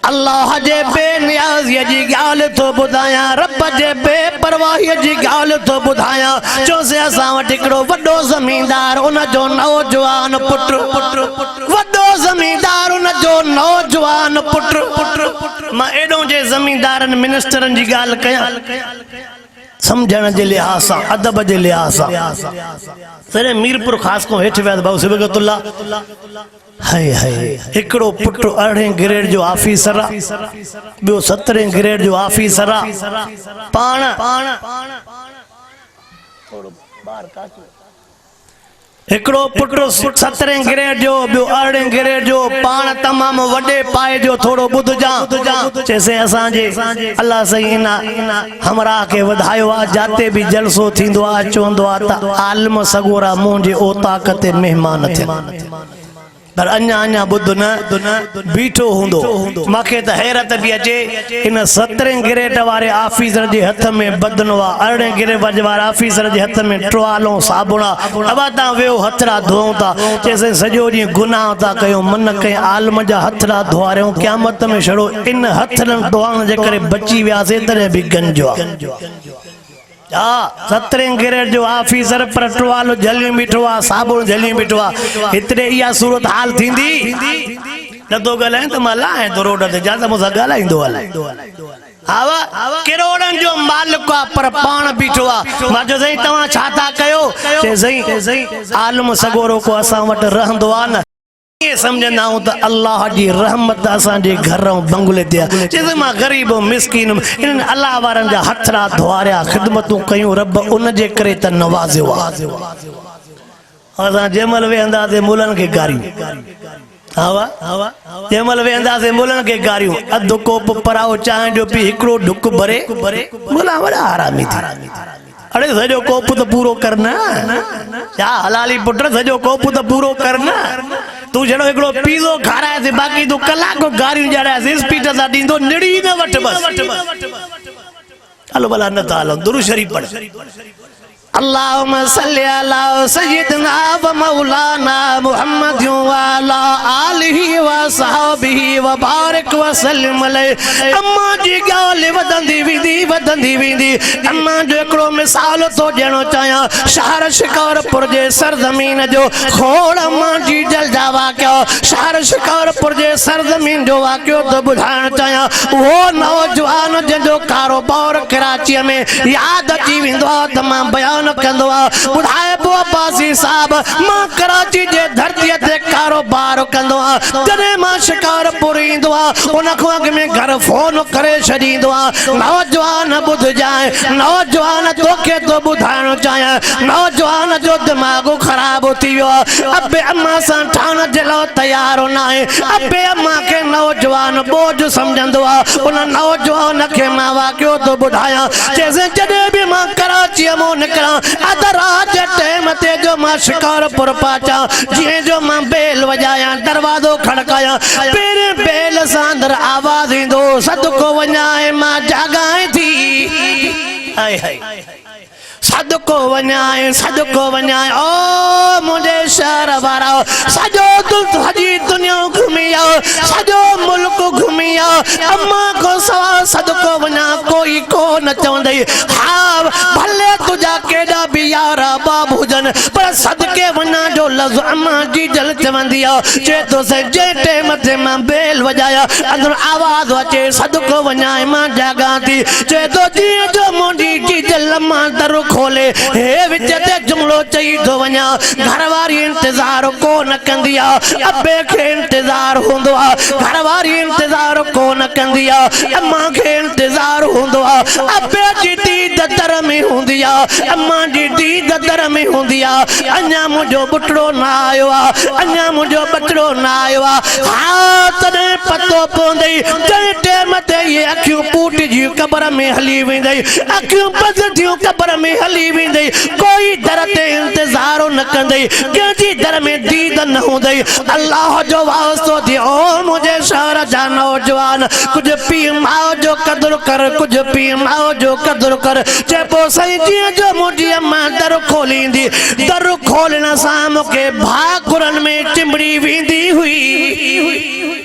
अल्लाह जे बेनियाज़ी जी गाल तो बुधाया, रब जे बेपरवाही जी गाल तो बुधाया। जो से असां वटि हिकिड़ो वॾो ज़मींदार, उन जो नौजवान पुट, वॾो ज़मींदार उन जो नौजवान पुट। मां एॾो जे ज़मींदारनि मिनिस्टरनि जी ॻाल्हि कयां, समझण जे लिहाज़ सां, अदब जे लिहाज़ सां। सॼे मीरपुर ख़ासि को हेठि विया भाऊ सिबगतुल्ला, हाय हाय हिकिड़ो पुट 18 ग्रेड जो ऑफिसर आहे, ॿियो 17 ग्रेड जो ऑफिसर आहे। पाण हिकिड़ो पुट 17 ग्रेड जो, ॿियो 18 ग्रेड जो, पाण तमामु वॾे पाए जो। थोरो ॿुधजां, चइसे असांजे अल्लाह सही इन हमरा खे वधायो आहे, जाते बि जलसो थींदो आहे चवंदो आहे त आलिम सगोरा मुंहिंजे ओताक ते महिमान थियनि, पर अञा ॿुध न बीठो हूंदो। मूंखे त हैरत बि अचे, इन 17 ग्रेड वारे ऑफिसर जे हथ में बदनो आहे, 18 ग्रेड वारे ऑफिसर जे हथ में टुवालो साबुण आहे। अब तव्हां वियो हथड़ा धोऊं था, चइसे सॼो ॾींहुं गुनाह था कयूं, मन कंहिं आलिम जा हथड़ा धोआरियूं, क़यामत में छड़ो इन हथड़नि धोअण जे करे बची वियासीं, तॾहिं बि गंजो आहे। 17 ग्रेड जो ऑफिसर पर टुवालो झली बीठो आहे, साबुण झली बीठो आहे। हिते इहा सूरत हाल थींदी नथो ॻाल्हाए त मां लाहे थो रोड ते, जा त मूंसां ॻाल्हाईंदो हलाए। किरोड़नि जो मालिक आहे पर पाण बीठो आहे। मां चयो साईं तव्हां छा था कयो? चए साईं आलिम सगोरो को असां वटि रहंदो आहे न, ये समझंदा हूं त अल्लाह जी रहमत असांजे घर ऐं बंगले ते आहे। चइसे मां ग़रीब मिसकीन इन अल्लाह वारनि जा हथड़ा धोआरिया, ख़िदमतूं कयूं, रब उन जे करे त नवाज़ियो आहे। असां जंहिंमहिल वेहंदासीं मुलनि खे गारियूं, जंहिंमहिल वेहंदासीं मुलनि खे गारियूं, अधु कोप पराओ चांहि जो पी, हिकिड़ो ढुक भरे, मुला वॾा आरामी थी। अरे सॼो कोप तो पूरो करना, क्या हलाली पुट, सॼो कोप तो पूरो करना। तू जड़ो एकड़ो पीज़ो खाराए, बाकी तू कलाक गारियूं ॼाणाए, स्पीड सां ॾींदो, निड़ी न वठ बस। हलो भला न था हलो, दुरूद शरीफ पढ़। अल्लाहुम्मा सल्ली अला सय्यिदना व मौलाना मुहम्मद व अला आलिहि व सहाबिहि व बारिक व सल्लिम अलैहि। अम्मा जी ॻाल्हि वधंदी वेंदी। अम्मा जो हिकिड़ो मिसाल थो ॾियणो चाहियां, शहर शिकारपुर जे सरज़मीन जो खोड़ अम्मा जी जलदा वाक़ियो, शहर शिकारपुर जे सरज़मीन जो वाक़ियो थो ॿुधाइणु चाहियां। उहो नौजवान जंहिंजो कारोबार कराचीअ में यादि अची वेंदो आहे त मां बयान कंदो आहे। ॿुधाए पोइ अब्बासी साहब, मां कराची जे धरतीअ ते कारोबार कंदो आहियां। जॾहिं मां शिकारपुर ईंदो आहे, उन खां अॻु में घर फोन करे छॾींदो आहे, नौजवान ॿुधजाए, नौजवान तोखे तो ॿुधाइणो चाहियां, नौजवान जो दिमाग़ ख़राब थी वियो आहे, अबे अम्मा सां ठहण जे लाइ तयारु न आहे। अबे अम्मा खे नौजवान बोझ सम्झंदो आहे। उन नौजवान खे मां वाक़ियो थो ॿुधायां, चइसे जॾहिं बि मां कराचीअ मां निकिरां, अध रात जे टाइम ते जो मां शिकारपुर पहुचा, जीअं जो मां बेल वॼायां, दरवाज़ो खड़कायां, पहिरें बेल सां अंदरि आवाज़ ईंदो, सदको वञाए मां जाॻाए थी। हाय हाय सदको वञाए, सदको वञाए। ओ मुंहिंजे शहर वारा, सॼी दुनिया घुमी आओ, सॼो मुल्क घुमी आओ, अम्मा को सवा सदको वञा कोई को न चवंदई। हा भले तुझा केॾा बि यार बाब हुजनि, पर सदके वञा जो लफ़्ज़ अम्मा जी जल चवंदी आहे। चए थो जे टाइम ते मां बेल वॼाया, अंदरि आवाज़ अचे, सदको वञाए मां जाॻां थी। चए थो जीअं जो मुंहिंजी जी जल मां दर खोले, हे विच ते जुमिलो चई थो वञा, घरवारी इंतज़ार कोन कंदी आहे, अबे खे इंतज़ार हूंदो आहे, घरवारी इंतज़ार कोन कंदी आहे, अम्मा खे इंतज़ार हूंदो आहे, अबे जी दीद दर में हूंदी आहे, अम्मा जी दीद दर में होंदी आ अञा मुझो बुटड़ो ना आयो आ अञा मुझो बचड़ो ना आयो आ हाँ तने पतो पवंदई जंहिं टेम ते ये अखियूं पूट जी कब्र में हली वेंदई अखियूं बंद थियूं कब्र में हली वेंदई कोई दर ते इंतजार न कंदई कंहिंजी दर में दीद न होंदई अल्लाह जो वास्तो थी ओ मुझे शहर जा नौजवान कुछ पी माओ जो कदर कर कुछ पी माओ जो कदर कर चेपो सही जी जो मुझी अम्मा दर खोलींदी दर खोलण सां मूंखे भाकुरनि में चिंबड़ी वेंदी हुई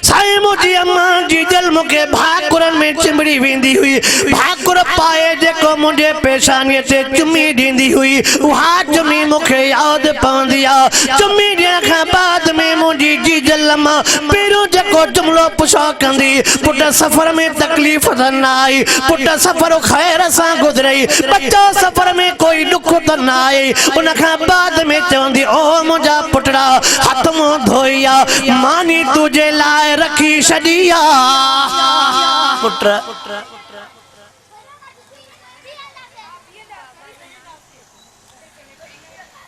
साईं मुझी अम्मा जी दिल मूंखे भाकुरनि में चिंबड़ी वेंदी हुई भाकुर पाए जेको मुझे पेशानीअ ते चुमी ॾींदी हुई उहा चुमी मूंखे यादि पवंदी आहे चुमी ॾियण खां बाद में मुझी जी दिल मां पहिरियों जेको जुमिलो पुछा कंदी पुट सफ़र में तकलीफ़ त न आई पुट सफ़र ख़ैर सां गुज़रई बच्चो सफ़र में कोई दुख त न आई उन खां बाद में चवंदी ओ मुंहिंजा पुटड़ा हथ मुंहुं धोई आ मानी तुंहिंजे लाइ रखी छॾी आ पुट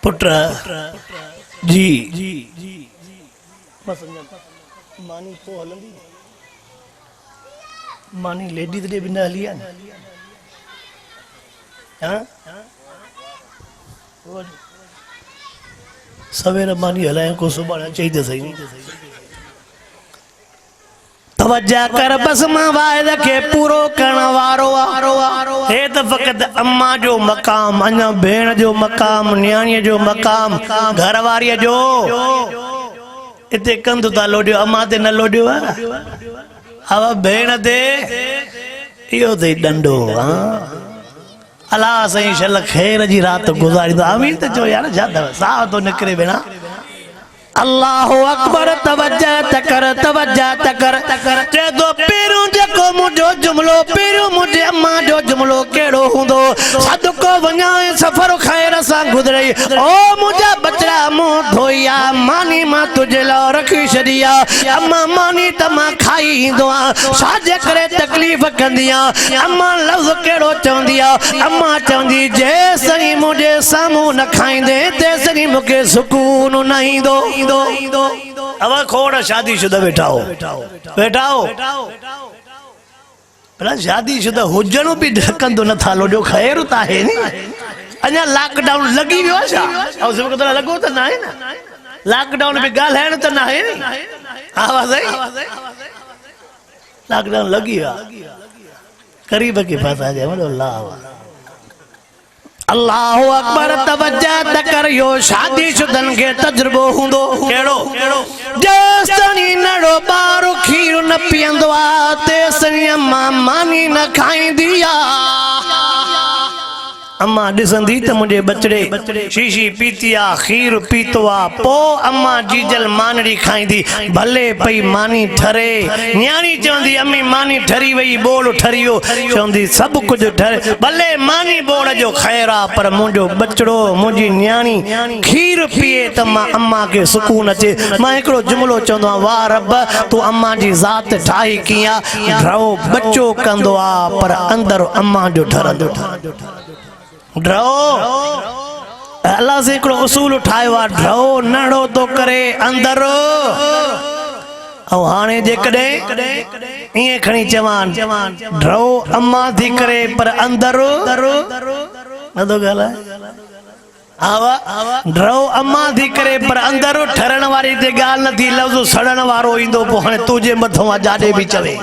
पुट जी मानी पोइ हलंदी मानी लेडी ते बि न हली आहे सवेर मानी हलाए को सुभाणे चई त सही तवज्जा कर बस मां वाइदे के पूरो करण वारो हे त फ़क़त अम्मा जो मक़ाम अञा भेण जो मक़ाम न्याणीअ जो मक़ाम घरवारीअ जो इते कंध था लोडियो अम्मा ते न लोडियो हवा भेण ते इहो ते डंडो अल्लाह सही शल खैर जी रात गुज़ारी आमीन त चो यार छा अथव साह थो निकिरे भेणा अल्लाह अकबर तवज्जा तकर चे तो पहिरियों जेको मुंहिंजो जुमिलो पहिरियों मुंहिंजे अम्मा जो जुमिलो कहिड़ो हूंदो सदको वञा सफ़र ख़ैर सां गुज़रई ओ मुंहिंजा बचड़ा मुंहुं धोई आ मानी मां तुंहिंजे लाइ रखी छॾी आहे अम्मा मानी त मां खाई ईंदो आहियां छाजे करे तकलीफ़ कंदी आहियां अम्मा लफ़्ज़ कहिड़ो चवंदी आहे अम्मा चवंदी जेसिताईं मुंहिंजे साम्हूं न खाईंदे तेसिताईं मूंखे सुकून न ईंदो अब खोड़ शादीशुदा बैठा हो भला शादीशुदा हुजण भी ढकंदो न था लोडियो खैर त आहे नी अञा लॉकडाउन लगी वियो छा ऐं सब को लगो त न आहे न लॉकडाउन भी ॻाल्हाइण त न आहे नी आवाज़ आई लॉकडाउन लगी वियो करीब के पास आ जाए मतलब अल्लाह अल्लाह अकबर तवज्जा तकर यो शादीशुदन के तजुर्बो हुंदो केड़ो जेसनी नड़ो बारो खीर न पियंदो आ तेसनी अम्मा मानी न खाईंदी आ अम्मा ॾिसंदी त मुंहिंजे बचड़े शीशी पीती आ खीर पीतो आ पो अम्मा जीजल मानड़ी खाईंदी भले पई मानी ठरे न्याणी चवंदी अम्मी मानी ठरी वई बोल ठरियो चवंदी सब कुछ ठरे भले मानी बोल जो खैर आ पर मुंहिंजो बचड़ो मुंहिंजी न्याणी खीर पिए त मां अम्मा के सुकून अचे मां हिकिड़ो जुमिलो चवंदो आहियां वाह रब तूं अम्मा जी ज़ात ठाही कीअं ड्रो बच्चो कंदो आ पर अंदर अम्मा जो ठरंदो ड्रो अल्लाह से हिकिड़ो उसूल ठाहियो आहे ड्रो नड़ो तो करे अंदर ऐं हाणे जेकॾहिं ईअं खणी चवान ड्रो अम्मा थी करे पर अंदर न थो ॻाल्हाए ड्रो अम्मा थी करे पर अंदर ठरण वारी ते ॻाल्हि न थी लफ़्ज़ सड़न वारो ईंदो पोइ हाणे तुंहिंजे मथां आहे जाॾे बि चवे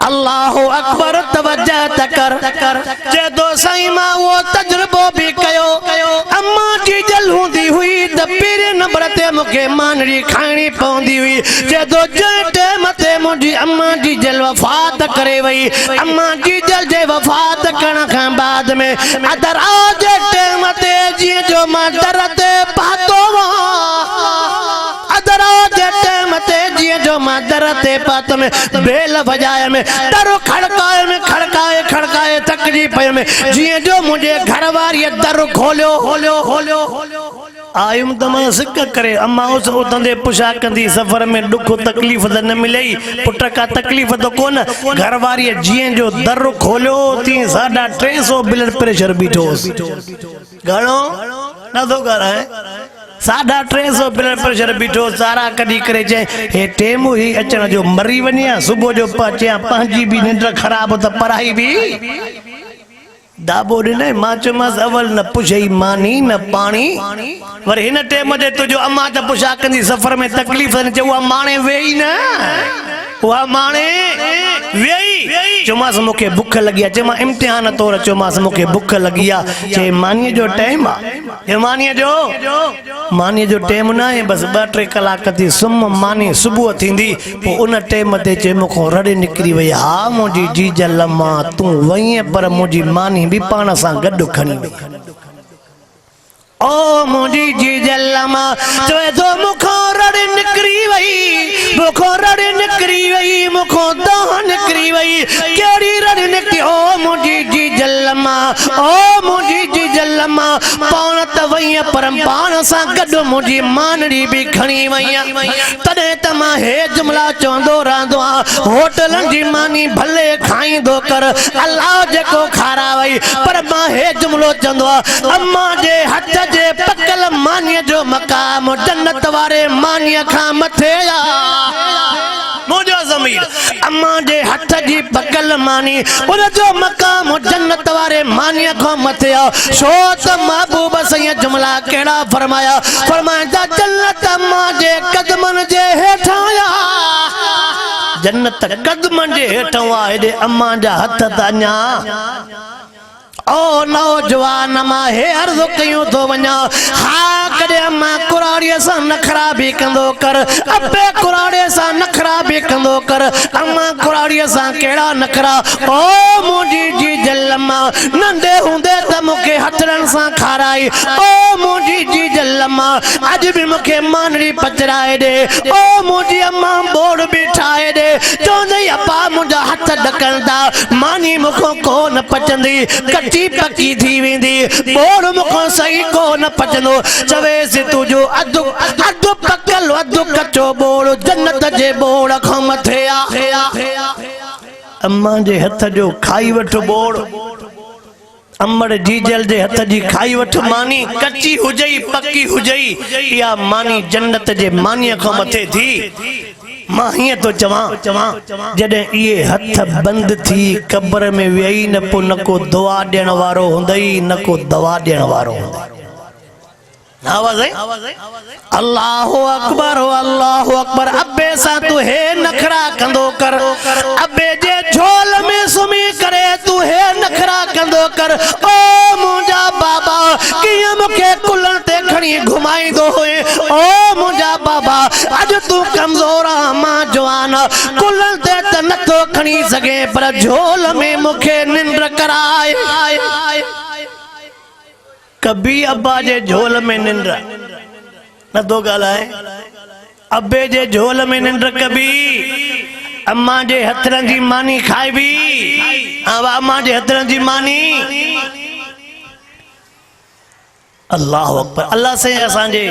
अल्लाह अकबर तवज्जा तकर जे दो साईं मां वो तजुर्बो भी कयो अम्मा जी जल हूंदी हुई त पीरे नंबर ते मूंखे मानड़ी खाइणी पवंदी हुई जे दो टाइम ते मुंहिंजी अम्मा जी जल वफ़ात करे वई अम्मा जी जल जे वफ़ात करण खां बाद में अदरा जे टाइम ते जीअं जो मां दर ते पातो अदरा जे टाइम ते जीअं जो मां दर ते पात में बेल वजाए में दर खड़काए तकजी पई में जीअं जो मुंहिंजे घर वारीअ दर खोलियो आयुम तो मैं सिक करे अम्मा उस उतंदे पुछा कंदी सफर में दुख तकलीफ़ त न मिलई पुट का तकलीफ़ तो कोन घर वारी जीअं जो दर खोलियो ती 350 ब्लड प्रेशर बीठो घणो न तो कर है 350 ब्लड प्रेशर बीठो सारा कदी करे चे हे टेम ही अचण जो मरी वनिया सुबह जो पचे पंहिंजी भी निंड खराब त पढ़ाई भी दाबो ने मां चयोमांस अवल न पुछई मानी न पानी पर हिन टेम ते तुझो अम्मा त पुछा कंदी सफर में तकलीफ़ न चयो उहा माणे वेई न उहा माणे वेई चयोमांस मूंखे बुख लगी आहे चयोमांस इम्तिहान तौर चयोमांस मूंखे बुख लगी आहे चई मानीअ जो टाइम आहे मानीअ जो टाइम न आहे बस 2-3 कलाक थी सुम मानी सुबुह थींदी पोइ उन टाइम ते चई मूंखां रड़े निकिरी वई हा मुंहिंजी जीज लम्मा तूं वईं पर मुंहिंजी मानी भी पान सां गॾु खणी वई ओ मुंहिंजी जीज लम्मा चवे थो मूंखां रड़े निकिरी वई मूंखां रड़े निकिरी वई मूंखां दाह निकिरी वई कहिड़ी रड़े निकिरी ओ मुंहिंजी जीज लम्मा ओ मुंहिंजी जीज लम्मा पाण त वई पर पाण सां गॾु मुंहिंजी मानड़ी भी खणी वई तॾहिं त मां हे जुमला चवंदो रहंदो आहियां होटलनि जी मानी भले खाईंदो कर अलाह जेको खारावई पर मां हे जुमलो चवंदो आहियां अम्मा जे हथ जे पकल मानीअ जो मकाम जन्नत वारे मानीअ खां मथे मुझो ज़मीर अम्मा जे हथ जी पकल मानी उन जो मकाम जन्नत वारे मानीअ खां मथे छो त महबूब सैयद जुमला केड़ा फरमाया फरमाया जन्नत अम्मा जे कदमन जे हेठां जन्नत कदमन जे हेठां हेॾे अम्मा जा हथ त अञा ओ नौजवान मां हे अर्ज़ कयूं तो वञा हा कॾहिं अम्मा कुराड़ीअ सां नखरा भी कंदो कर अबे कुराड़े सां नखरा भी कंदो कर अम्मा कुराड़ीअ सां केड़ा नखरा ओ मुंहिंजी जीज लम्मा नंढे हूंदे त मूंखे हथड़नि सां खाराई ओ मुंहिंजी जीज लम्मा अॼु भी मूंखे मानड़ी पचराए ॾे ओ मुंहिंजी अम्मा बोड़ भी ठाहे ॾे चवंदई अपा मुंहिंजा हथ ॾकंदा मानी मूंखां कोन पचंदी कची पकी थी वेंदी बोड़ मूंखां सही कोन पचंदो चवेसि तुंहिंजो अधु अधु पकल अधु कचो बोड़ जन्नत जे बोड़ खां मथे आहे अम्मा जे हथ जो खाई वठ बोड़ अमड़ जीजल जे हथ जी खाई वठ मानी कच्ची हुजई पक्की हुजई या मानी जन्नत जे मानीअ खां मथे थी मां हीअं तो चवां जॾहिं इहे हथ बंद थी कब्र में वेही न पोइ न को दुआ ॾियण वारो हूंदई न को दवा ॾियण वारो हूंदई आवाज़ है अल्लाहु अकबर अब्बे सा तू हे नखरा कंदो कर अब्बे जे झोल में सुमी करे तू हे नखरा कंदो कर ओ मुंहिंजा बाबा कीअं मूंखे कुलनि ते खणी घुमाईंदो हुए ओ मुंहिंजा बाबा अॼु तू कमज़ोर आ मां जवान कुलनि ते त नथो खणी सघे पर झोल में मूंखे निंड कराए कभी अब्बा जे झोल में निंड न तो ॻाल्हाए अब्बे जे झोल में निंड कभी अम्मा जे हथरनि जी मानी खाइबी अम्मा जे हथरनि जी मानी अल्लाह अकबर अल्लाह से असांजे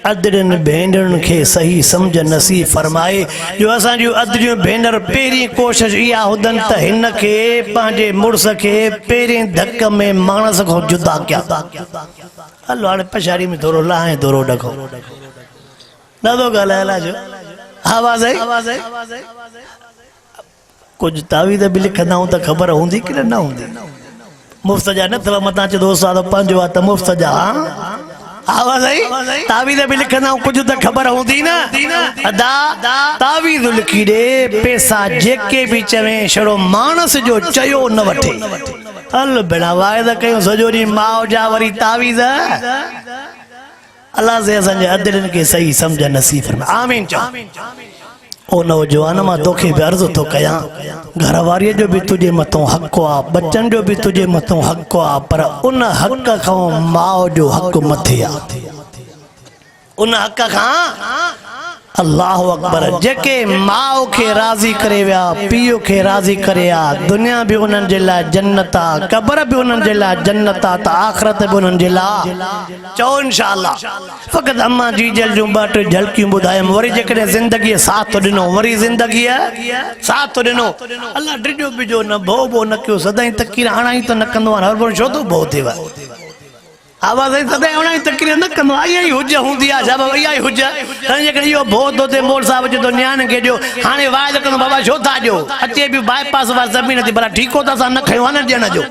अदरन भेनरन के सही समझ नसीब फरमाए जो असांजूं अदरियूं भेनर पहिरीं कोशिश इहा हुजनि त हिन खे पंहिंजे मुड़ुस खे पहिरें धक में मानस खां जुदा कया हलो हाणे पछाड़ी में थोरो लाहे थोरो ॾखो ॾाढो ॻाल्हाए जो आवाज़ आहे कुछ तावीज़ भी लिखंदा आहियूं त ख़बर हूंदी की न हूंदी मुफ्त जा न अथव मथां चए दोस्त आहे त पंहिंजो आहे त मुफ्त जा आवाज़ आई तावीज़ भी लिखंदा आहियूं कुछ त ख़बर हूंदी न अदा तावीज़ लिखी ॾे पैसा जेके भी चवे छड़ो मानस जो चयो न वठे हल भेणा वाइदा कयूं सॼो ॾींहुं माउ जा वरी तावीज़ अल्लाह से असांजे अदरनि खे सही समझ नसीब फरमाए आमीन चओ ओ नौजवान मां तोखे भी अर्ज़ तो कया घर वारी जो भी तुझे मथों हक आ बच्चन जो भी तुझे मथों हक आ पर उन हक खां माउ जो हक मथे आ उन हक खां अल्लाह अकबर जेके माओ के राजी करे विया पीओ के राजी करे आ दुनिया भी उन्हनि जे लाइ जन्नत आ क़ब्र भी उन्हनि जे लाइ जन्नत आ त आख़िरत भी उन्हनि जे लाइ चओ इंशाअल्लाह। फ़क़ति अम्मा जी जल जूं ॿ टे झलकियूं ॿुधायमि वरी जेकॾहिं ज़िंदगीअ साथ ॾिनो वरी ज़िंदगीअ साथ ॾिनो अल्लाह ड्रिजो बिजो न भो भो न कयो सदाईं तकीर हणाई त न कंदो आहे हर बार छो थो भो थिएव आवाज़ सदा उन तकरीर न कंदो आई हुज हूंदी आहे छा बाबा इहा हुज जेकॾहिं इहो भो थो थिए मोल साहिब चए थो न्याणे खे ॾियो हाणे वाइदो कंदो बाबा छो था ॾियो अचे बि बाईपास वार ज़मीन थी भला ठीको त असां न खयो आहे न ॾियण जो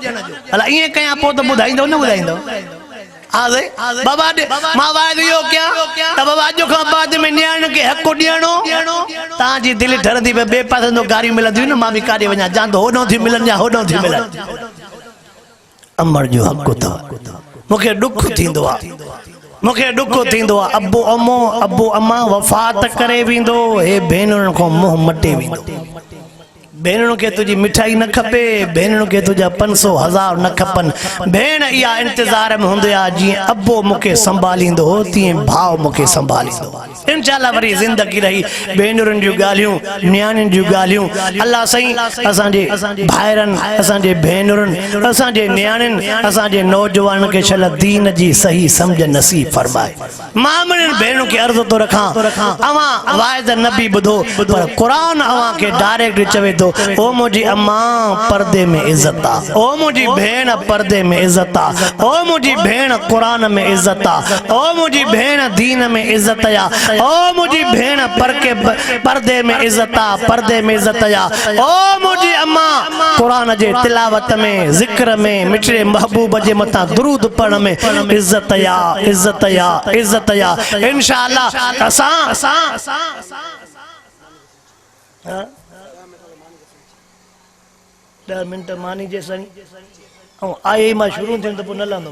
भला ईअं कयां पोइ त ॿुधाईंदो न ॿुधाईंदो बाबा मां वाइदो इहो कयां त बाबा अॼु खां बाद में न्याणे खे हक़ ॾियणो तव्हांजी दिलि ठरंदी भई ॿिए पासे तो गारियूं मिलंदियूं न मां बि काॾे वञा जा त होॾो थी मिलनि या होॾो थी मिलनि अमर जो हक़ अथव मुखे दुख थींदो आहे मुखे दुख थींदो आहे अबू अम्मा वफ़ात करे वेंदो हे भेनरुनि खां मुंहुं मटे वेंदो भेनरुनि खे तुंहिंजी मिठाई न खपे भेनरुनि खे तुंहिंजा 500 1000 न खपनि भेण इहा इंतज़ार में हूंदी आहे जीअं अबो मूंखे संभालींदो तीअं भाउ मूंखे संभालींदो इंशाअल्लाह वरी ज़िंदगी रही भेनरुनि जूं ॻाल्हियूं न्याणियुनि जूं ॻाल्हियूं अल्लाह साईं असांजे भाइरनि असांजे भेनरुनि असांजे न्याणियुनि असांजे नौजवाननि खे छल दीन जी सही सम्झ नसीब फरमाए मां मुंहिंजनि भेनरुनि खे अर्ज़ु थो रखां अवां वाइद न बि ॿुधो पर क़ुरान अवां खे डायरेक्ट चवे थो ओ मुझी अम्मा पर्दे में इज्जत आ ओ मुझी भेण पर्दे में इज्जत आ ओ मुझी भेण कुरान में इज्जत आ ओ मुझी भेण दीन में इज्जत आ ओ मुझी भेण पर्दे में इज्जत आ पर्दे में इज्जत आ ओ मुझी अम्मा कुरान जे तिलावत में जिक्र में मिठड़े महबूब जे मथा दुरूद पढ़ण में इज्जत आ इज्जत आ इज्जत आ इंशाअल्लाह असां ॾह मिंट मानी जे सणी ऐं आए मां शुरू थियनि त पोइ न लहंदो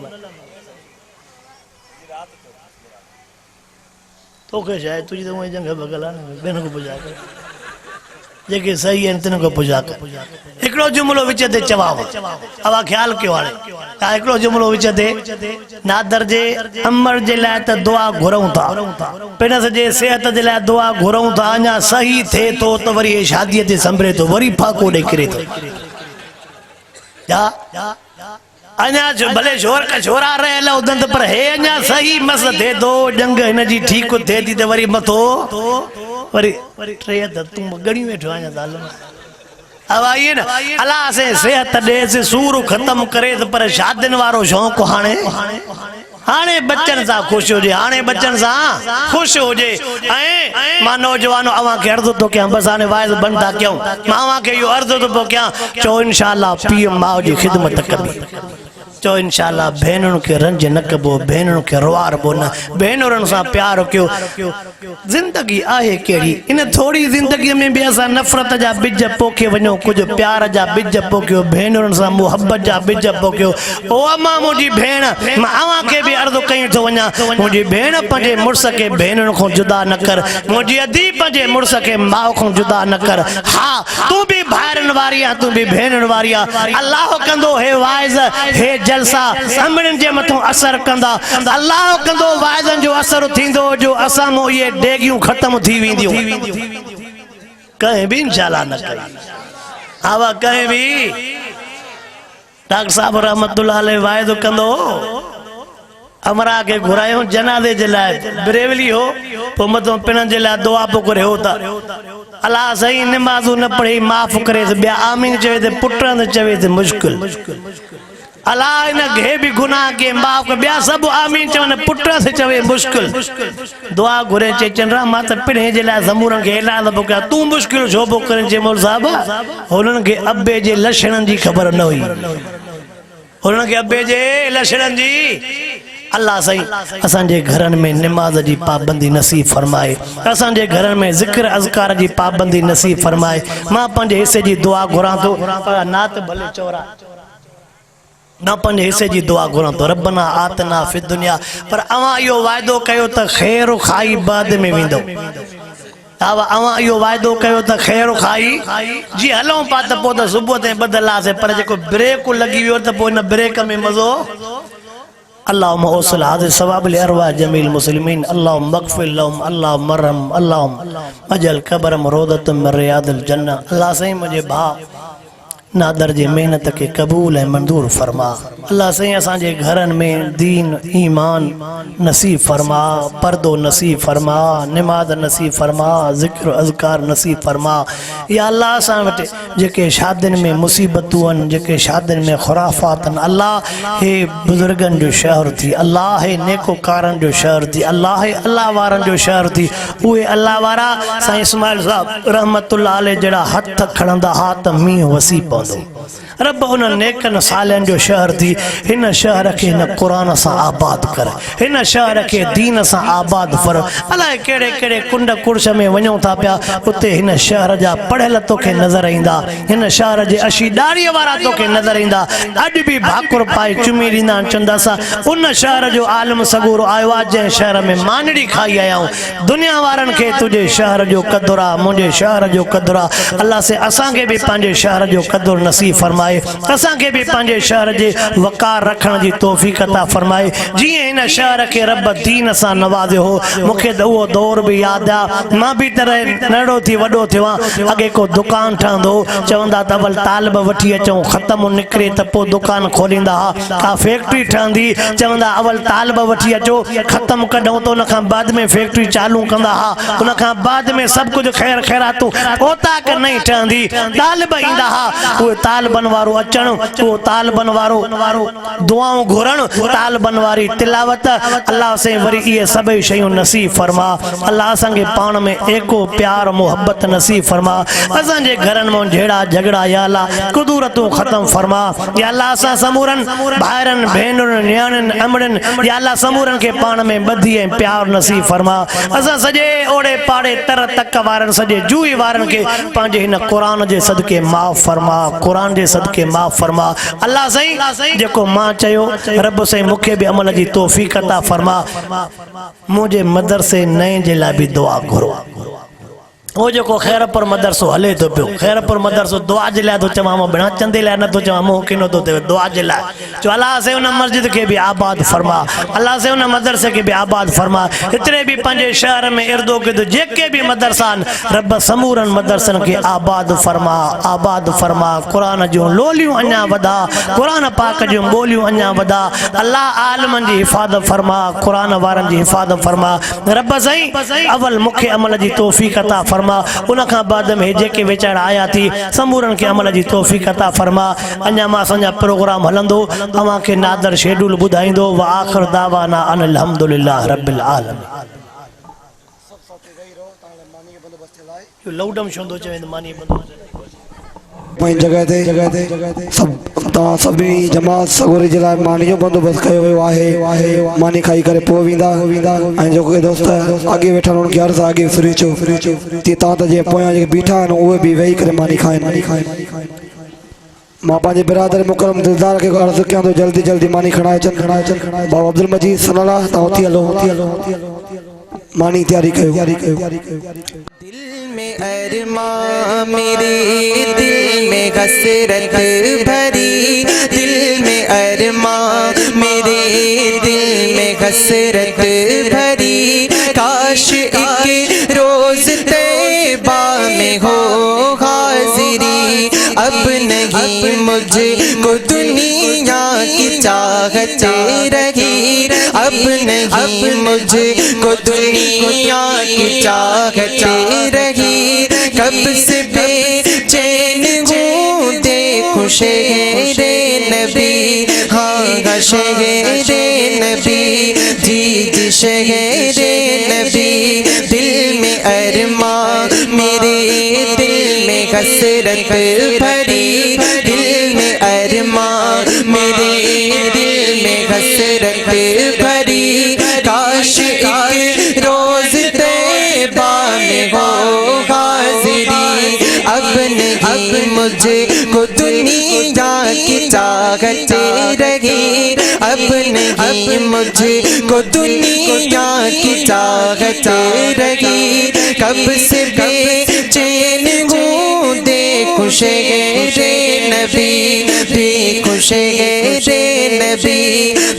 तोखे छा आहे तुंहिंजी त उहा जंग भॻल आहे न ॿियनि खां पुॼा कर जेके सही आहिनि तिन खां पुॼा कर हिकिड़ो जुमिलो विच ते चवाव अवा ख़्यालु कयो हाणे हिकिड़ो जुमिलो विच ते नादर जे अमर जे लाइ त दुआ घुरूं था पिणस जे सिहत जे लाइ दुआ घुरूं था अञा सही थिए थो त वरी शादीअ ते संभरे थो वरी फाको ॾेई किरे थो अञा भले शोर का छोरा रहियल हुजनि पर हे अञा सही मस थिए थो जंग हिन जी ठीक थिए थी त वरी मथो वरी टे त तूं गणी वेठो आहियां दाल अवा इहे न अलाह से सेहत ॾेसि सूर ख़त्म करे पर शादियुनि वारो शौक़ु हाणे बच्चन सां ख़ुशि हुजे हाणे बच्चन सां ख़ुशि हुजे ऐं मां नौजवानो अवां खे अर्ज़ु थो कयां बसि हाणे वाइज़ बंदि था कयूं मां अवां खे इहो अर्ज़ु थो पोइ कयां चओ इंशाअल्लाह पीउ माउ जी ख़िदमत कबी चो इंशाअल्लाह भेनरुनि खे रंज न कबो भेनरुनि खे रुआरबो न भेनरुनि सां प्यार कयो ज़िंदगी आहे कहिड़ी इन थोरी ज़िंदगीअ में बि असां नफ़रत जा बिज पोखे वञो कुझु प्यार जा बिज पोखियो भेनरुनि सां मुहबत जा बिज पोखियो ओ अम्मा मुंहिंजी भेण मां अव्हां खे बि अर्ज़ु कई थो वञा मुंहिंजी भेण पंहिंजे मुड़ुस खे भेनरुनि खां जुदा न कर मुंहिंजी अधी पंहिंजे मुड़ुस खे माउ खां जुदा न कर हा तूं बि भाइरनि वारी आहे तूं बि भेनरुनि वारी आहे अल्लाह कंदो हे वाइज़ हे जलसा अमरनि जे मथां असर कंदा अल्लाह कंदो वाइदनि जो असर थींदो जो असां मो ये डेगियूं ख़त्म थी वेंदियूं कहीं भी इंशाअल्लाह न कई आवा कहीं भी डॉक्टर साहब रहमतुल्लाह अलैह वाइदो कंदो अमरा के घुरायो जनाजे जे लाइ बरेवली हो पोइ मथां पिणनि जे लाइ दुआ पोइ करे हो था अल्लाह सही नमाज़ू न पढ़ी माफ़ करे ॿिया आमीन चवे त पुटनि चवे त मुश्किल अल्लाह इन घे भी गुनाह के माफ कर बिया सब आमीन चवन पुट से चवे मुश्किल दुआ घुरे चे चंद्रा मां त पिणे जे ला ज़मूरन के ऐलान पोका तू मुश्किल छो बो करे जे मोल साहब हुनन के अब्बे जे लक्षणन जी खबर न हुई हुनन के अब्बे जे लक्षणन जी अल्लाह सही असांजे घरन में नमाज जी पाबंदी नसीब फरमाए असांजे घरन में जिक्र अज़कार जी पाबंदी नसीब फरमाए मां पंहिंजे हिस्से जी दुआ घुरां थो पर नात भले चौरा न पंहिंजे हिस्से जी दुआ घुरां थो रब्बना आतना फि दुनिया पर अवां इहो वाइदो कयो त ख़ैर खाई बाद में वेंदो अवां इहो वाइदो कयो त ख़ैर खाई जी हलूं पा त पोइ त सुबुह ताईं ॿधलासीं पर जेको ब्रेक लॻी वियो त पोइ हिन ब्रेक में मज़ो अल्लाहुम्मा औसल हाज़िर सवाब लिअरवाह जमील मुस्लिमीन अल्लाहुम्मा मग़फ़िर लहुम अल्लाहुम्मा मरहम अल्लाहुम्मा अजल कब्रहुम रौदतम मिन रियादिल जन्नह। अल्लाह सही मुझे भा नादर जी मेहनत के कबूल है मंजूर फरमा। अल्लाह सही असांजे घरन में दीन ईमान नसीब फरमा, पर्दो नसीब फरमा, नमाज नसीब फरमा, ज़िक्र अज़कार नसीब फरमा। या अल्लाह असां वटि जेके शादियुनि में मुसीबतूं आहिनि, जेके शादियुनि में खुराफ़ात आहिनि, अल्लाह हे बुज़ुर्गनि जो शहर थी, अल्लाह हे नेकोकारनि जो शहर थी, अल्लाह हे अल्लाह वारनि जो शहर थी। उहे अल्लाह वारा साईं इस्माइल साहब रहमतुल्लाह अलैह जड़ा हथ खणंदा हा त मींहुं वसी पवंदो। रब उन नेकन सालन जो शहर थी। हिन शहर के हिन कुरान से आबाद कर, हिन शहर के दीन से आबाद फर। अलाए केड़े केड़े कुंड कुर्श में वञूं था पिया, उते हिन शहर जा पढ़ियल तोखे नज़र ईंदा, हिन शहर जे अशी ॾाड़ीअ वारा तोखे नज़र ईंदा। अॼु बि भाकुर पाए चुमी ॾींदा चवंदा असां उन शहर जो आलम सगूर आयो आहे जंहिं शहर में मानड़ी खाई आया आहियूं। दुनिया वारनि खे तुंहिंजे शहर जो क़दुरु आहे, मुंहिंजे शहर जो क़दुरु आहे। अल्लाह से असांखे बि पंहिंजे शहर जो क़दुरु नसीब फरमाए, असांखे बि पंहिंजे शहर जे वक़ार रखण जी तौफ़ीक़ अता फरमाए। जीअं हिन शहर के रब दीन सां नवाज़ियो हो, मूंखे त उहो दौर बि यादि आहे। मां बि तरह नंढो थी वॾो थियो आहियां। अॻे को दुकान ठहंदो चवंदा त अवल तालिब वठी अचूं, ख़तमु निकिरे त पोइ दुकान खोलींदा हा। का फैक्ट्री ठहंदी चवंदा अवल तालिब वठी अचो, ख़तमु कढूं त उन खां बाद में फैक्ट्री चालू कंदा हा। उन खां बाद में सभु कुझु ख़ैर ख़ैरातूं ओताक नहीं ठहंदी, तालिब ईंदा हा। उहे तालिबनि वारो अचणु, उहो तालिबनि वारो दुआऊं घुरणु, तालिबनि वारी तिलावत। अल्लाह से वरी इहे सभई शयूं नसीब फरमा। अल्लाह असांखे पाण में एको प्यार मोहब्बत नसीब फरमा। असांजे घरनि में जहिड़ा झगड़ा या अल्लाह कुदूरतूं ख़त्म फरमा। या अल्लाह असां समूरनि भाइरनि भेनरुनि नियाणियुनि अमड़नि या अल्लाह समूरनि खे पाण में ॿधी ऐं प्यार नसीब फरमा। असां सॼे ओड़े पाड़े तर तक वारनि सॼे जूही वारनि खे पंहिंजे हिन क़ुरान जे सदके माफ़ फरमा, क़ुरान जे सदके माफ़ फरमा। अल्लाह सही जेको मां चयो रब से मूंखे बि अमल जी तौफ़ीक़ अता फरमा। मुझे मदरसे नए जे लाइ बि दुआ घुरो। वो जो खैरपुर मदरसो हले तो पियो, खैरपुर मदरसो दुआ जे लाइ तो चवां, मां बिना चंदे लाइ नथो चवां, मुंहुं किनो थो थिए दुआ जे लाइ। चो अल्लाह से उन मस्जिद के भी आबाद फरमा, अल्लाह से उन मदरसे के भी आबाद फरमा। इतने भी पंजे शहर में इर्दो गिर्द जेके भी मदरसान रब समूरन मदरसन के आबाद फरमा, आबाद फरमा। कुरान जो लोलियूं अञा वधा, कुरान पाक जो ॿोलियूं अञा वधा। अल्लाह आलमन जी हिफ़ाज़त फरमा, कुरान वारन जी हिफ़ाज़त फरमा। रब सही अवल मूंखे अमल जी तौफ़ीक़ अता फरमा। उन खां बाद में जेके वीचारा आया थी समूरन के अमल जी तौफ़ीक़ अता फरमा। अञा मां असांजा प्रोग्राम हलंदो, अवां खे नादर शेड्यूल ॿुधाईंदो। व आख़िर दावाना अनिल हम्दुलिल्लाह रब्बिल आलमीन। लौडम शोंदो चवे मानी जगह ते सभी जमात सगोरी जे लाइ मानी जो बंदोबस्त कयो वियो आहे। मानी खाई करे पोइ वेंदा ऐं जेके दोस्त अॻे वेठा उन्हनि खे अर्ज़ अॻे फ्री चो तीअं तव्हां त जीअं पोयां जेके बीठा आहिनि उहे बि वेही करे मानी खाइनि। मां पंहिंजे बिरादर मुकरम दिलदार खे अर्ज़ु कयां थो जल्दी जल्दी मानी खणाए अचनि। बाबा अब्दुल मजीद सलाह तव्हां उथी हलो, मानी तैयारी कयो। दिल में अरमां मेरे दिल में हसरत भरी, दिल में अरमां मेरे दिल में हसरत भरी। काश एक रोज तैबा में हो हाजिरी, अब नहीं मुझको दुनिया की चाहत रही, अब नहीं मुझको दुनिया की चाहत रही। कब से बेचैन हूँ देखूं शहरे नबी, हाँ शहरे नबी, जी शहरे नबी। दिल में अरमां मेरे दिल में हसरत भरी, दिल में अरमां मेरे दिल में हसरत भरी। काश एक रोज तैबा में हो हाजिरी, अब नहीं मुझको दुनिया की चाहत रही, अब नहीं मुझको दुनिया की चाहत रही। कब से बेचैन हूँ देखूं शहरे नबी, देखूं शहरे नबी।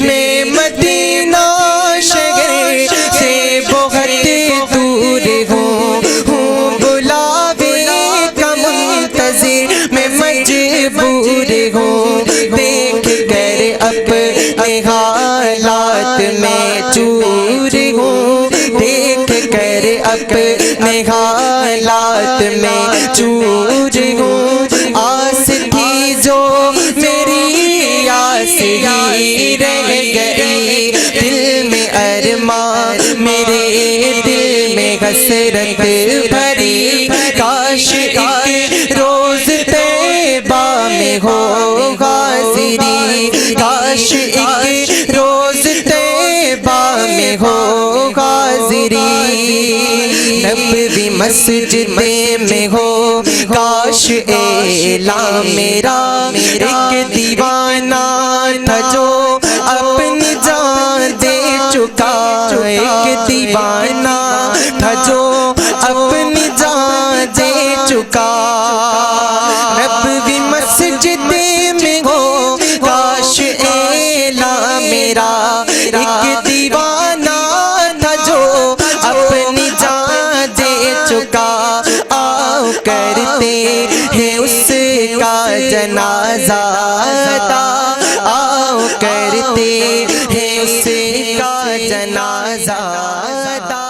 मैं अपने हालात में चूर हूँ। आस थी जो मेरी आस ही रह गई, दिल में अरमान मेरे दिल में हसरत भरी। काश एक रोज तैबा में हो हाजिरी, काश एक रोज तैबा में हो हाजिरी। नबवी मस्जिद में हो काश एला मेरा, एक दीवाना था जो अपनी जान दे चुका, एक दीवाना था जो अपनी जान दे चुका। नबवी मस्जिद में हो काश एला मेरा, एक दीवाना था जो अपनी जान दे चुका। आओ करते हैं उसका जनाजा अता, आओ करते हैं उसका जनाजा अता।